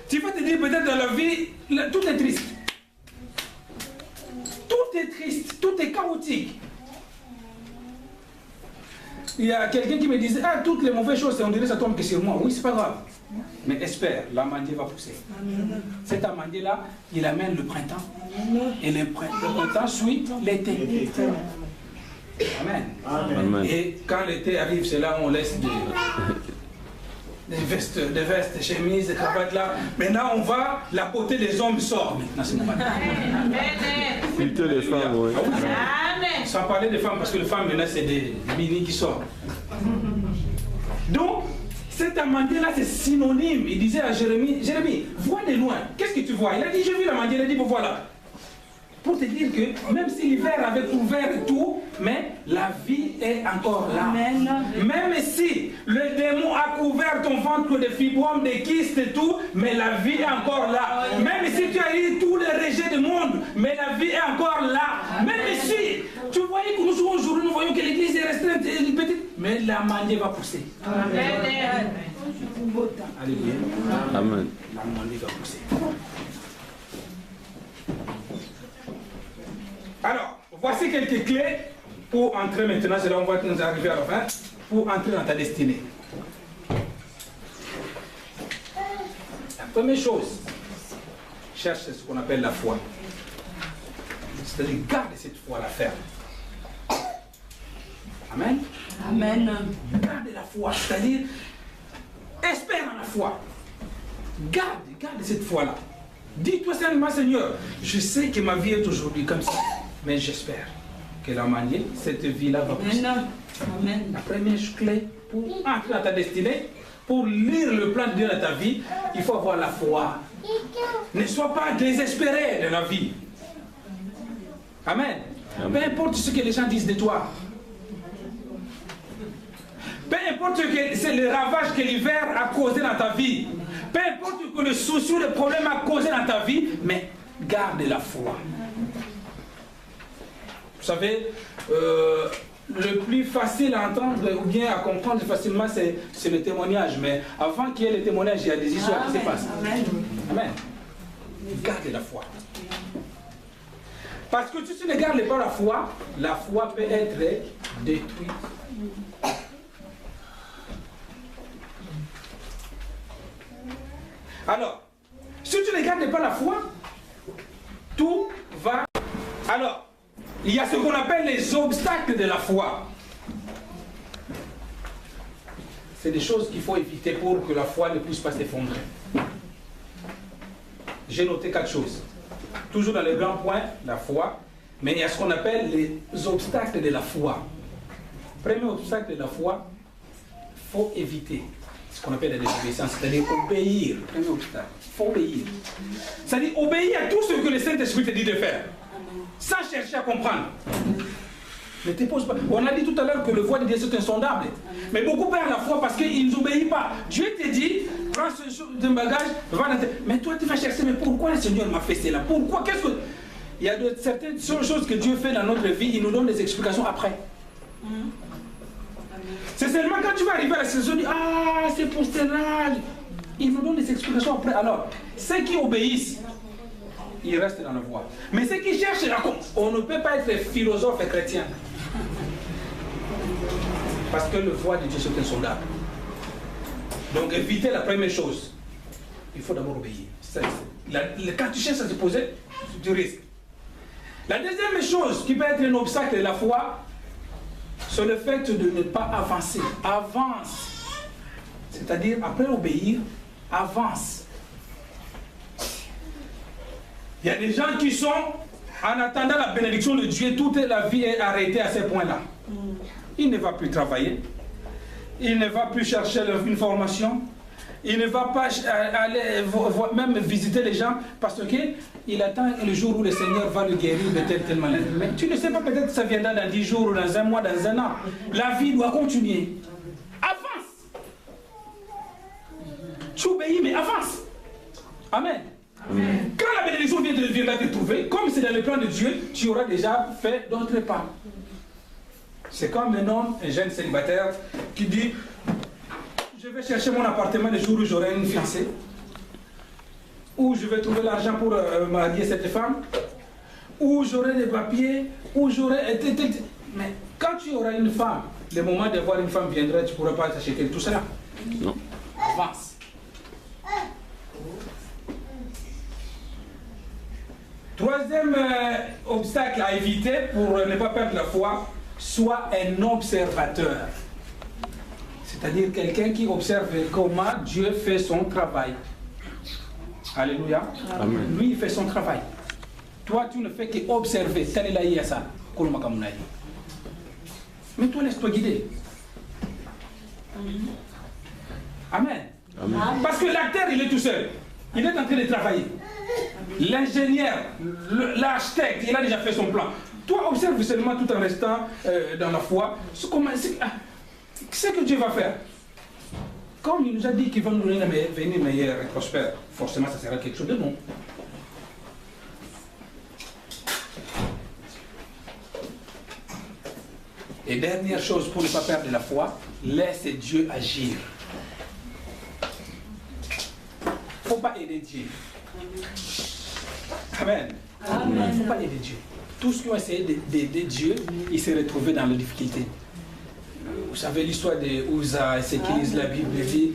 Tu vas te dire peut-être dans la vie, tout est triste. Tout est triste, tout est chaotique. Il y a quelqu'un qui me disait, ah, toutes les mauvaises choses, on dirait que ça tombe que sur moi. Oui, c'est pas grave. Mais espère, l'amandier va pousser. Cet amandier-là, il amène le printemps. Et le printemps suit l'été. Amen. Amen. Et quand l'été arrive, c'est là où on laisse des vestes, des chemises, des cravates là. Maintenant, on va, la beauté des hommes sort maintenant. C'est normal. Plutôt les femmes, oui. Amen. Sans parler des femmes, parce que les femmes, maintenant, c'est des mini qui sortent. Donc, cet amandier-là, c'est synonyme. Il disait à Jérémie, Jérémie, vois de loin. Qu'est-ce que tu vois? Il a dit, j'ai vu l'amandier. Il a dit, bon, voilà. Pour te dire que même si l'hiver avait couvert tout, mais la vie est encore là. Amen. Même si le démon a couvert ton ventre de fibromes, de kystes et tout, mais la vie est encore là. Même si tu as eu tous les rejets du monde, mais la vie est encore là. Même si tu voyais que nous jouons aujourd'hui, nous voyons que l'église est restreinte et petite, mais l'amandier va pousser. Amen. Alléluia. Amen. L'amandier va pousser. Alors, voici quelques clés pour entrer maintenant, c'est là où on va nous arriver à la fin, pour entrer dans ta destinée. La première chose, cherche ce qu'on appelle la foi. C'est-à-dire, garde cette foi-là ferme. Amen. Amen. Garde la foi, c'est-à-dire, espère en la foi. Garde cette foi-là. Dis-toi seulement, Seigneur, je sais que ma vie est aujourd'hui comme ça. Mais j'espère que l'amandier, cette vie-là va pousser. Amen. La première clé pour entrer dans ta destinée, pour lire le plan de Dieu dans ta vie, il faut avoir la foi. Ne sois pas désespéré de la vie. Amen. Peu importe ce que les gens disent de toi. Peu importe que c'est le ravage que l'hiver a causé dans ta vie. Peu importe que le souci ou le problème a causé dans ta vie, mais garde la foi. Vous savez, le plus facile à entendre ou bien à comprendre facilement, c'est le témoignage. Mais avant qu'il y ait le témoignage, il y a des histoires qui se passent. Amen. Amen. Garde la foi. Parce que si tu ne gardes pas la foi peut être détruite. Alors, si tu ne gardes pas la foi, tout va... Alors, il y a ce qu'on appelle les obstacles de la foi. C'est des choses qu'il faut éviter pour que la foi ne puisse pas s'effondrer. J'ai noté 4 choses. Toujours dans les grands points, la foi, mais il y a ce qu'on appelle les obstacles de la foi. Premier obstacle de la foi, il faut éviter ce qu'on appelle la désobéissance, c'est-à-dire obéir. Premier obstacle, il faut obéir. C'est-à-dire obéir à tout ce que le Saint-Esprit te dit de faire, sans chercher à comprendre. Ne te pose pas. On a dit tout à l'heure que le voie de Dieu c'est insondable. Mais beaucoup perdent la foi parce qu'ils n'obéissent pas. Dieu te dit, prends ce bagage, va dans mais toi tu vas chercher, mais pourquoi le Seigneur m'a fait cela? Pourquoi? Qu'est-ce que... Il y a certaines choses que Dieu fait dans notre vie, il nous donne des explications après. C'est seulement quand tu vas arriver à la saison, ah, c'est pour cela. Il nous donne des explications après. Alors, ceux qui obéissent, ils restent dans la voie. Mais ceux qui cherchent, on ne peut pas être philosophe et chrétien. Parce que le voie de Dieu c'est insondable. Donc éviter la première chose. Il faut d'abord obéir. Quand tu cherches à te poser, tu risques. La deuxième chose qui peut être un obstacle de la foi, c'est le fait de ne pas avancer. Avance. C'est-à-dire, après obéir, avance. Il y a des gens qui sont, en attendant la bénédiction de Dieu, toute la vie est arrêtée à ce point-là. Il ne va plus travailler. Il ne va plus chercher une formation. Il ne va pas aller même visiter les gens parce qu'il attend le jour où le Seigneur va le guérir de telle maladie. Mais tu ne sais pas, peut-être que ça viendra dans 10 jours, ou dans un mois, dans un an. La vie doit continuer. Avance. Tu obéis, mais avance. Amen. Amen. Quand la bénédiction viendra te trouver, comme c'est dans le plan de Dieu, tu auras déjà fait d'autres pas. C'est comme un homme, un jeune célibataire, qui dit: je vais chercher mon appartement le jour où j'aurai une fiancée, où je vais trouver l'argent pour marier cette femme, où j'aurai des papiers, où j'aurai... Mais quand tu auras une femme, le moment d'avoir une femme viendra, tu ne pourras pas t'acheter tout cela. Non. Avance. Troisième obstacle à éviter pour ne pas perdre la foi, sois un observateur. C'est-à-dire quelqu'un qui observe comment Dieu fait son travail. Alléluia. Amen. Lui, il fait son travail. Toi, tu ne fais qu'observer. Mais toi, laisse-toi guider. Amen. Amen. Parce que l'acteur, il est tout seul. Il est en train de travailler. L'ingénieur, l'architecte, il a déjà fait son plan. Toi, observe seulement tout en restant dans la foi. C'est ce que Dieu va faire. Comme il nous a dit qu'il va nous donner venir meilleur et prospère, forcément ça sera quelque chose de bon. Et dernière chose pour ne pas perdre la foi, laisse Dieu agir. Il ne faut pas aider Dieu. Amen. Il ne faut pas aider Dieu. Tous ceux qui ont essayé d'aider Dieu, ils se retrouvaient dans les difficultés. Vous savez l'histoire de Uza et Séquise, la Bible dit,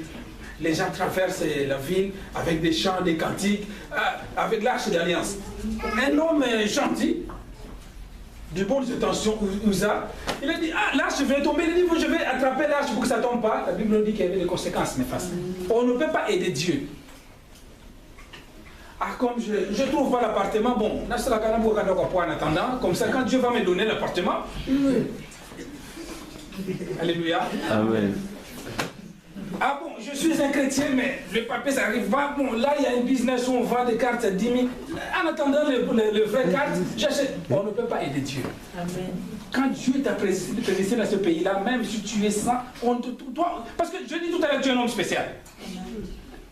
les gens traversent la ville avec des chants, des cantiques, avec l'arche d'alliance. Un homme gentil, de bonnes intentions, Uza, il a dit, ah, l'arche vient tomber, il a dit, je vais attraper l'arche pour que ça ne tombe pas. La Bible dit qu'il y avait des conséquences néfastes. On ne peut pas aider Dieu. Ah, comme je trouve pas l'appartement, bon, en attendant, comme ça, quand Dieu va me donner l'appartement, alléluia. Amen. Ah bon, je suis un chrétien, mais le papier, ça arrive pas. Bon, là, il y a un business où on vend des cartes à 10 000. En attendant le vrai carte, j'achète. On ne peut pas aider Dieu. Amen. Quand Dieu t'a précisé dans ce pays-là, même si tu es sans, toi, parce que je dis tout à l'heure, tu es un homme spécial.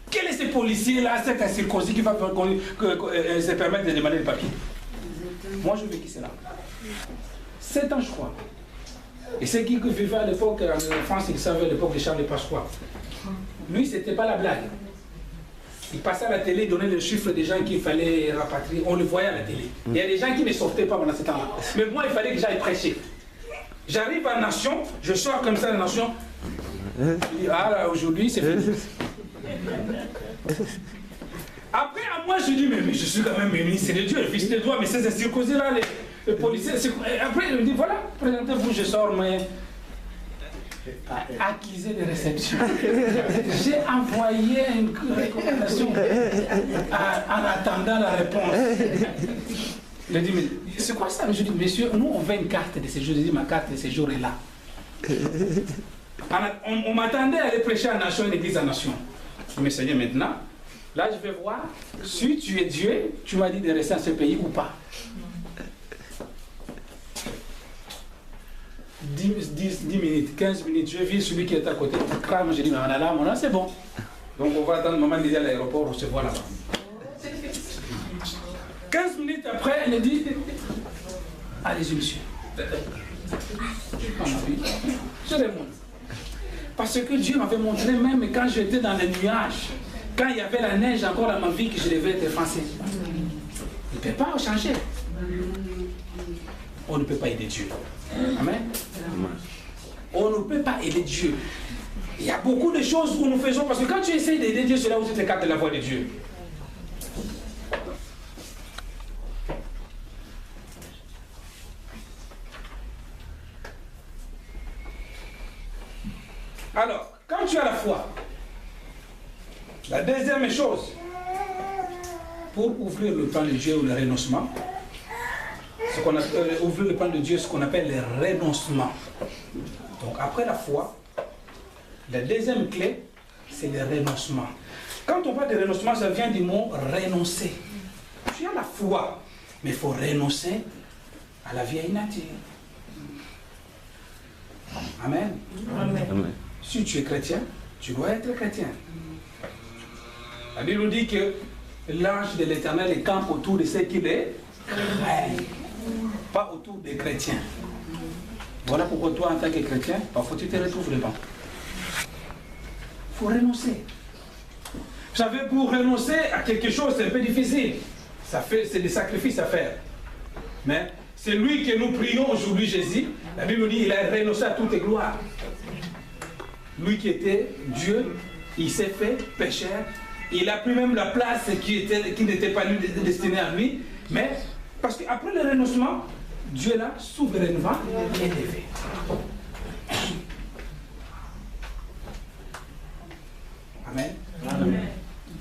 Quel est ce policier-là, cette circoncis qui va se permettre de demander le papier? Moi, je veux qui c'est là. 7 ans, je crois. Et ceux qui vivaient à l'époque en France, ils savaient à l'époque de Charles de Pasqua. Lui, c'était pas la blague. Il passait à la télé, il donnait le chiffre des gens qu'il fallait rapatrier. On le voyait à la télé. Il y a des gens qui ne sortaient pas pendant ce temps-là. Mais moi, il fallait que j'aille prêcher. J'arrive à la nation, je sors comme ça à la nation. Je dis, ah là, aujourd'hui, c'est fini. Après, à moi, je dis, mais je suis quand même ministre de Dieu, le fils de Dieu, mais ces circoncis-là, les policiers. Après, il me dit, voilà, présentez-vous, je sors, mais. Accusé de réception. J'ai envoyé une recommandation en attendant la réponse. Il a dit, mais c'est quoi ça? Je dis, monsieur, nous on veut une carte de séjour. Je dis, ma carte de séjour est là. On m'attendait à aller prêcher à nation, une église à nation. Je me Seigneur, maintenant, là je vais voir si tu es Dieu, tu m'as dit de rester dans ce pays ou pas. 10 minutes, 15 minutes, je vis celui qui est à côté. Crame, je dis, mais on a là, c'est bon. Donc on va attendre maman à l'aéroport, on se voit là-bas. 15 minutes après, elle dit, allez-y monsieur. Je remonte. Parce que Dieu m'avait montré même quand j'étais dans les nuages, quand il y avait la neige encore dans ma vie, que je devais être français. Il ne peut pas changer. On ne peut pas aider Dieu. Amen. On ne peut pas aider Dieu. Il y a beaucoup de choses que nous faisons parce que quand tu essaies d'aider Dieu, c'est là où tu t'écartes de la voie de Dieu. Alors, quand tu as la foi, la deuxième chose, pour ouvrir le plan de Dieu ou le renoncement, ouvrir le plan de Dieu, ce qu'on appelle le renoncement. Donc après la foi, la deuxième clé, c'est le renoncement. Quand on parle de renoncement, ça vient du mot renoncer. Tu as la foi, mais il faut renoncer à la vieille nature. Amen. Amen. Si tu es chrétien, tu dois être chrétien. La Bible nous dit que l'ange de l'Éternel campe autour de ceux qui les craignent, pas autour des chrétiens. Voilà pourquoi toi, en tant que chrétien, parfois tu te retrouves devant. Il faut renoncer. Vous savez, pour renoncer à quelque chose, c'est un peu difficile. C'est des sacrifices à faire. Mais c'est lui que nous prions aujourd'hui, Jésus. La Bible nous dit qu'il a renoncé à toute gloire. Lui qui était Dieu, il s'est fait pécheur. Il a pris même la place qui n'était pas lui destinée à lui. Mais parce qu'après le renoncement, Dieu l'a souverainement élevé. Amen. Amen.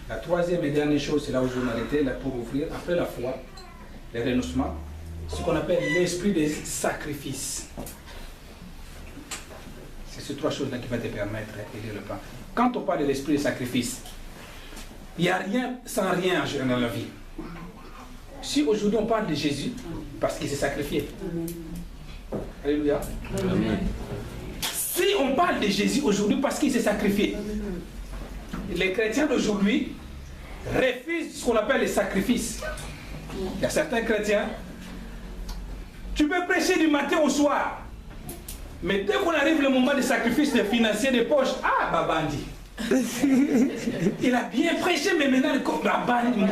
La troisième et dernière chose, c'est là où je vais m'arrêter, pour ouvrir, après la foi, le renoncement, ce qu'on appelle l'esprit des sacrifices. C'est ces trois choses-là qui vont te permettre d'aider le plan. Quand on parle de l'esprit des sacrifices, il n'y a rien sans rien en général dans la vie. Si aujourd'hui on parle de Jésus, parce qu'il s'est sacrifié. Alléluia. Amen. Si on parle de Jésus aujourd'hui parce qu'il s'est sacrifié, les chrétiens d'aujourd'hui refusent ce qu'on appelle les sacrifices. Il y a certains chrétiens, tu peux prêcher du matin au soir, mais dès qu'on arrive le moment des sacrifices financiers de poche, ah, babandi. Il a bien prêché, mais maintenant le corps babandi.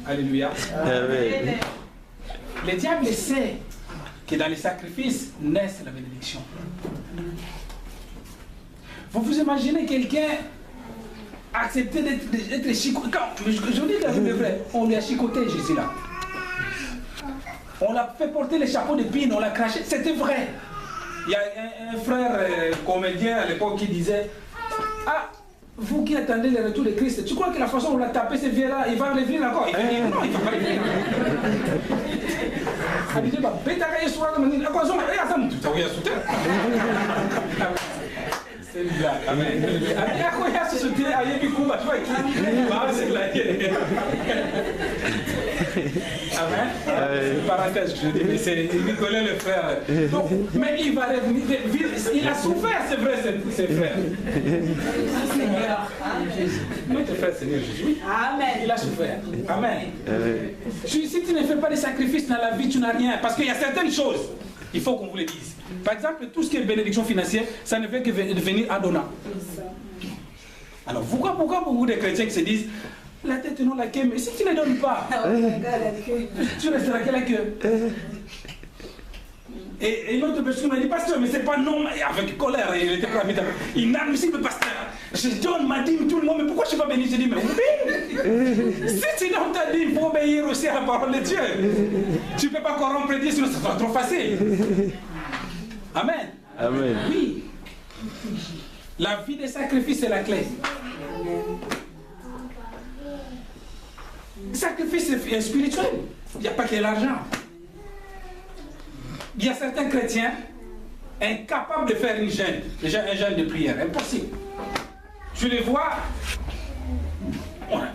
Alléluia. Amen. Le diable sait que dans les sacrifices naissent la bénédiction. Vous vous imaginez quelqu'un accepter d'être chicoté. Je dis la Bible est vraie. On lui a chicoté Jésus là. On l'a fait porter les chapeaux de pine, on l'a craché. C'était vrai. Il y a un frère comédien à l'époque qui disait, ah, vous qui attendez le retour de Christ, tu crois que la façon dont on l'a tapé ce vieux-là, il va revenir encore? Il dit, non, il ne va pas revenir. Il dit, bah, pétare, soir, à quoi ça m'a dit, tu as sauté. C'est une blague. Amen. À quoi il y a ce sauté, il y a du coup, tu vois, c'est blague. Amen. C'est une parenthèse que je dis, mais c'est Nicolas le frère. Donc, mais il va revenir. Il a souffert, c'est vrai, ses frères. Notre frère Seigneur Jésus. Amen. Il a souffert. Amen. Si tu ne fais pas de sacrifices dans la vie, tu n'as rien. Parce qu'il y a certaines choses, il faut qu'on vous le dise. Par exemple, tout ce qui est bénédiction financière, ça ne fait que devenir adonnant. Alors pourquoi beaucoup de chrétiens qui se disent la tête non la queue, mais si tu ne donnes pas, tu resteras qu'à la queue. Et une autre personne m'a dit, pasteur, mais c'est pas non, avec colère, il était prêt à mettre. Inadmissible, pasteur. Je donne ma dîme, tout le monde, mais pourquoi je ne suis pas béni? Je dis, mais oui. Si tu donnes ta dîme, il faut obéir aussi à la parole de Dieu. Tu ne peux pas corrompre Dieu, sinon ça sera trop facile. Amen. Amen. Oui. La vie des sacrifices, c'est la clé. Le sacrifice est spirituel. Il n'y a pas que l'argent. Il y a certains chrétiens incapables de faire un jeûne de prière. Impossible. Tu les vois, on a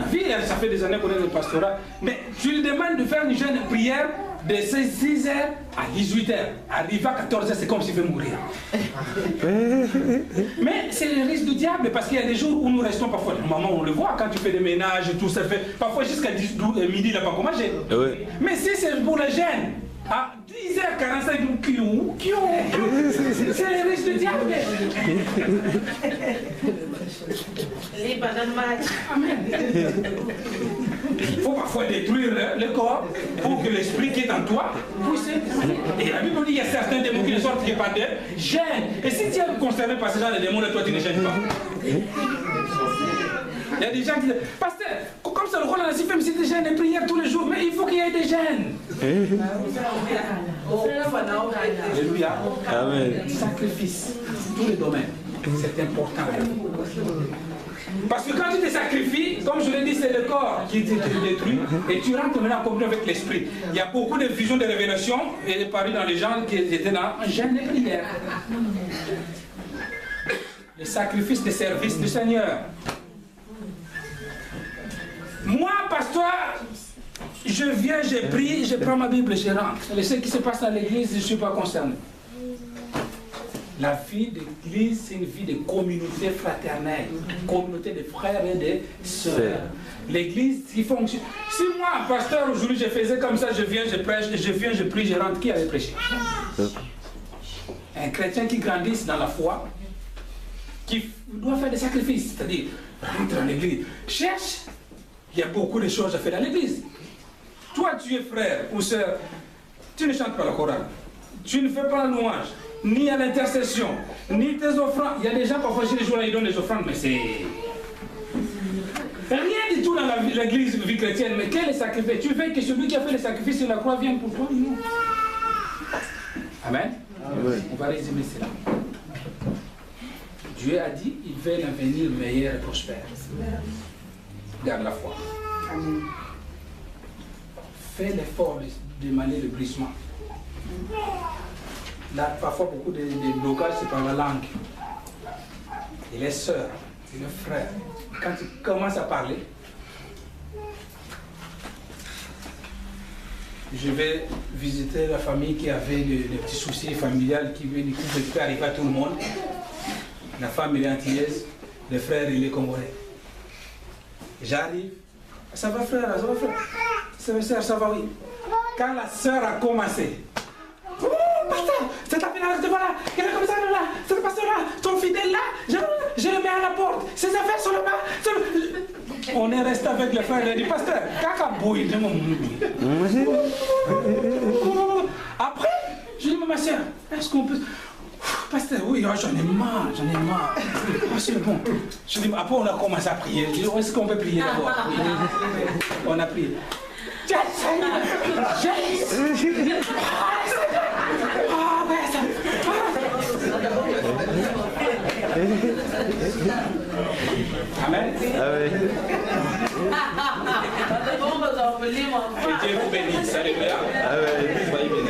vu, ça fait des années qu'on est dans le pastorat, mais tu lui demandes de faire une jeûne de prière de 6h à 18h. Arrivé à 14h, c'est comme s'il veut mourir. Mais c'est le risque du diable, parce qu'il y a des jours où nous restons parfois. Maman, on le voit quand tu fais des ménages et tout ça fait. Parfois jusqu'à midi, il n'a pas comment manger. Oui. Mais si c'est pour le jeûne, à 10h45, c'est le risque du diable. Amen. Il faut parfois détruire le corps pour que l'esprit qui est en toi puisse. Et la Bible dit qu'il y a certains démons qui ne sortent que par d'eux, gênent. Et si tu es concerné par ces gens de démons, toi tu ne gênes pas. Il y a des gens qui disent, pasteur, comme ça le rôle de la CIFM, c'est des gênes de prière tous les jours, mais il faut qu'il y ait des gênes. Alléluia. Amen. Sacrifice, tous les domaines, c'est important. Parce que quand tu te sacrifies, comme je l'ai dit, c'est le corps qui te détruit et tu rentres maintenant en communion avec l'esprit. Il y a beaucoup de visions de révélations et paru dans les gens qui étaient dans un jeûne de prière. Le sacrifice de service du Seigneur. Moi, pasteur, je viens, je prie, je prends ma Bible, je rentre. Et ce qui se passe dans l'église, je ne suis pas concerné. La vie d'église, c'est une vie de communauté fraternelle, communauté de frères et de sœurs. L'église, il fonctionne. Si moi, pasteur, aujourd'hui, je faisais comme ça, je viens, je prêche, je viens, je prie, je rentre, qui avait prêché? Un chrétien qui grandisse dans la foi, qui doit faire des sacrifices, c'est-à-dire rentre dans l'église, cherche. Il y a beaucoup de choses à faire dans l'église. Toi, tu es frère ou sœur, tu ne chantes pas la chorale, tu ne fais pas la louange, ni à l'intercession, ni tes offrandes. Il y a des gens, parfois, chez les jours, ils donnent des offrandes, mais c'est rien du tout dans l'église de vie chrétienne. Mais quel est le sacrifice? Tu veux que celui qui a fait le sacrifice sur la croix vienne pour toi? Non. Amen. Amen. On va résumer cela. Dieu a dit, il veut un avenir meilleur et prospère. Garde la foi. Amen. Fais l'effort de demander le brisement. Là, parfois, beaucoup de blocages, c'est par la langue. Et les sœurs, et les frères, quand tu commences à parler, je vais visiter la famille qui avait des petits soucis familiaux qui peut arriver à tout le monde. La femme, elle est antillaise, le frère, il est congolais. J'arrive. Ça va frère, ça va frère. Ça va sœur, ça va oui. Quand la sœur a commencé, oh, pasteur, c'est ta finale, voilà, il est comme ça, là, c'est le pasteur là, ton fidèle là, je le mets à la porte, ses affaires sont là-bas. On est resté avec le frère, il a dit, pasteur, caca bouille, je m'en après, je dis, ma soeur, est-ce qu'on peut. Pasteur, oui, j'en ai marre. Oh, c'est bon. Je dis, après on a commencé à prier. Je dis, est-ce qu'on peut prier d'abord? On a prié. Amen. Que Dieu vous bénisse. Alléluia. Soyez bénis.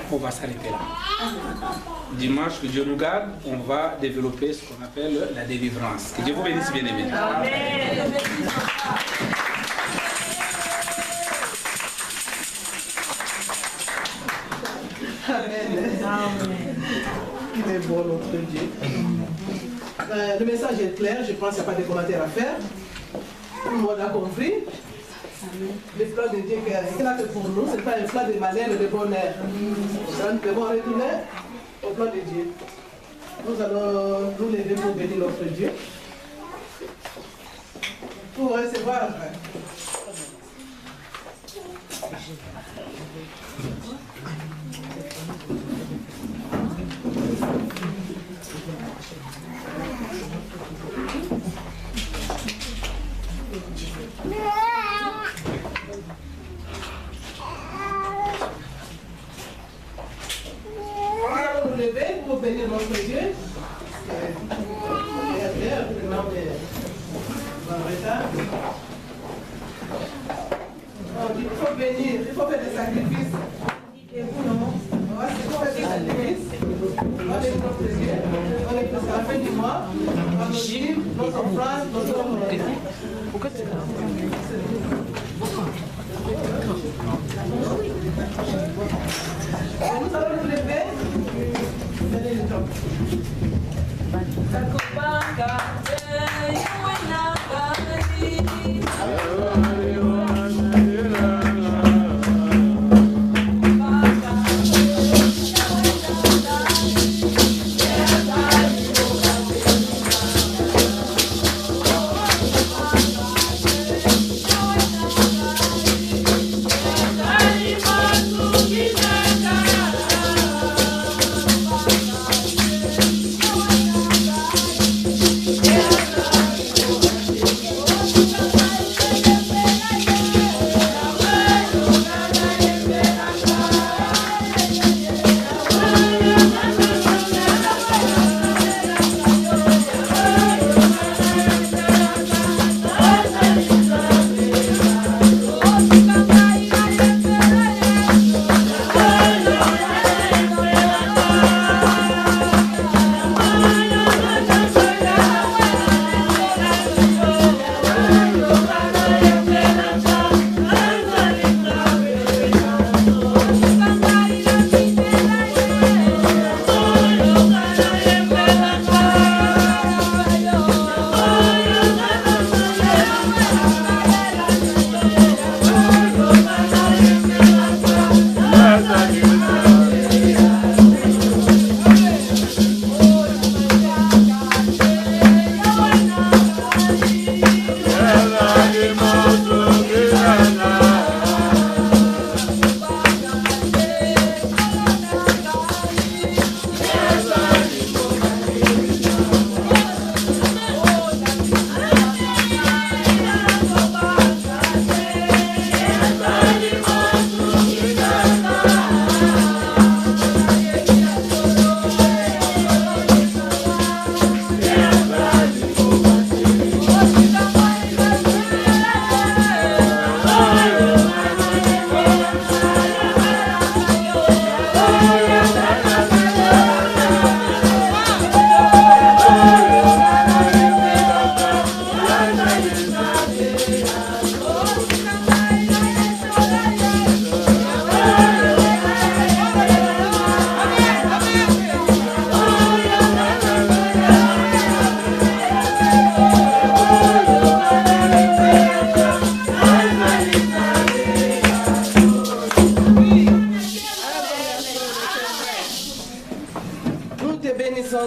On va s'arrêter là. Dimanche, que Dieu nous garde, on va développer ce qu'on appelle la délivrance. Que Dieu vous bénisse, bien-aimés. Amen. Il est bon, notre Dieu. Le message est clair, je pense qu'il n'y a pas de commentaires à faire. Tout le monde a compris. Le plan de Dieu qui est là pour nous, ce n'est pas un plan de malheur et de bonheur. Nous devons retourner au plan de Dieu. Nous allons nous lever pour bénir notre Dieu, pour recevoir. Pour bénir notre Dieu. Il faut bénir, il faut faire des sacrifices. Et vous, non? Il faut faire des sacrifices. On bénit notre Dieu. On est à la fin du mois. On va nous dire notre offrande, notre offrande. Pourquoi tu nous allons nous lever.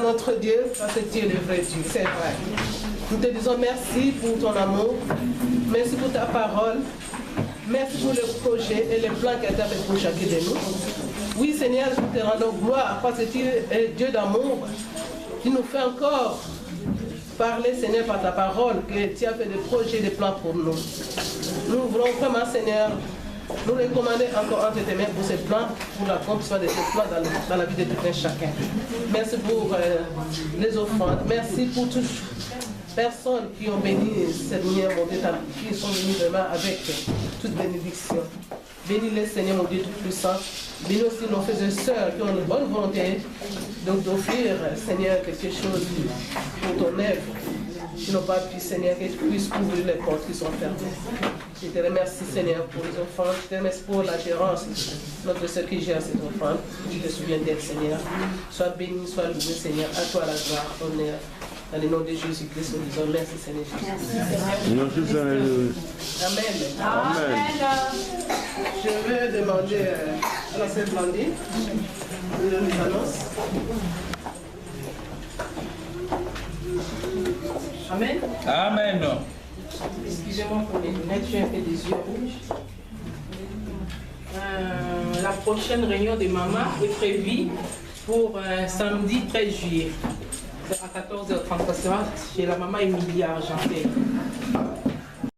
Notre Dieu, parce que tu es le vrai Dieu, c'est vrai. Nous te disons merci pour ton amour, merci pour ta parole, merci pour le projet et les plans que tu as fait pour chacun de nous. Oui Seigneur, nous te rendons gloire parce que tu es Dieu d'amour. Tu nous fais encore parler Seigneur par ta parole, que tu as fait des projets, des plans pour nous. Nous voulons vraiment Seigneur nous recommander encore entre tes mains pour ces plans, pour l'accomplissement de ces plans dans la vie de tout un chacun. Merci pour les offrandes. Merci pour toutes les personnes qui ont béni Seigneur mon Dieu, qui sont venues vraiment avec toute bénédiction. Bénis-les Seigneur mon Dieu Tout-Puissant. Bénis aussi nos frères et sœurs qui ont une bonne volonté d'offrir Seigneur quelque chose pour ton œuvre. Qui n'ont pas pu, Seigneur, que tu puisses couvrir les portes qui sont fermées. Je te remercie, Seigneur, pour les offrandes. Je te remercie pour la gérance, notre sœur qui gère cette offrande. Je te souviens d'elle, Seigneur. Sois béni, sois loué, Seigneur. À toi la gloire, honneur Dans le nom de Jésus-Christ, nous disons merci Seigneur Jésus. Merci Seigneur. Amen. Amen. Je vais demander à la sœur Blandine de nous annonce. Amen. Amen. Excusez-moi pour les lunettes, j'ai un peu des yeux rouges. La prochaine réunion de maman est prévue pour samedi 13 juillet. À 14h30, ça sera chez la maman Emilia Argenté.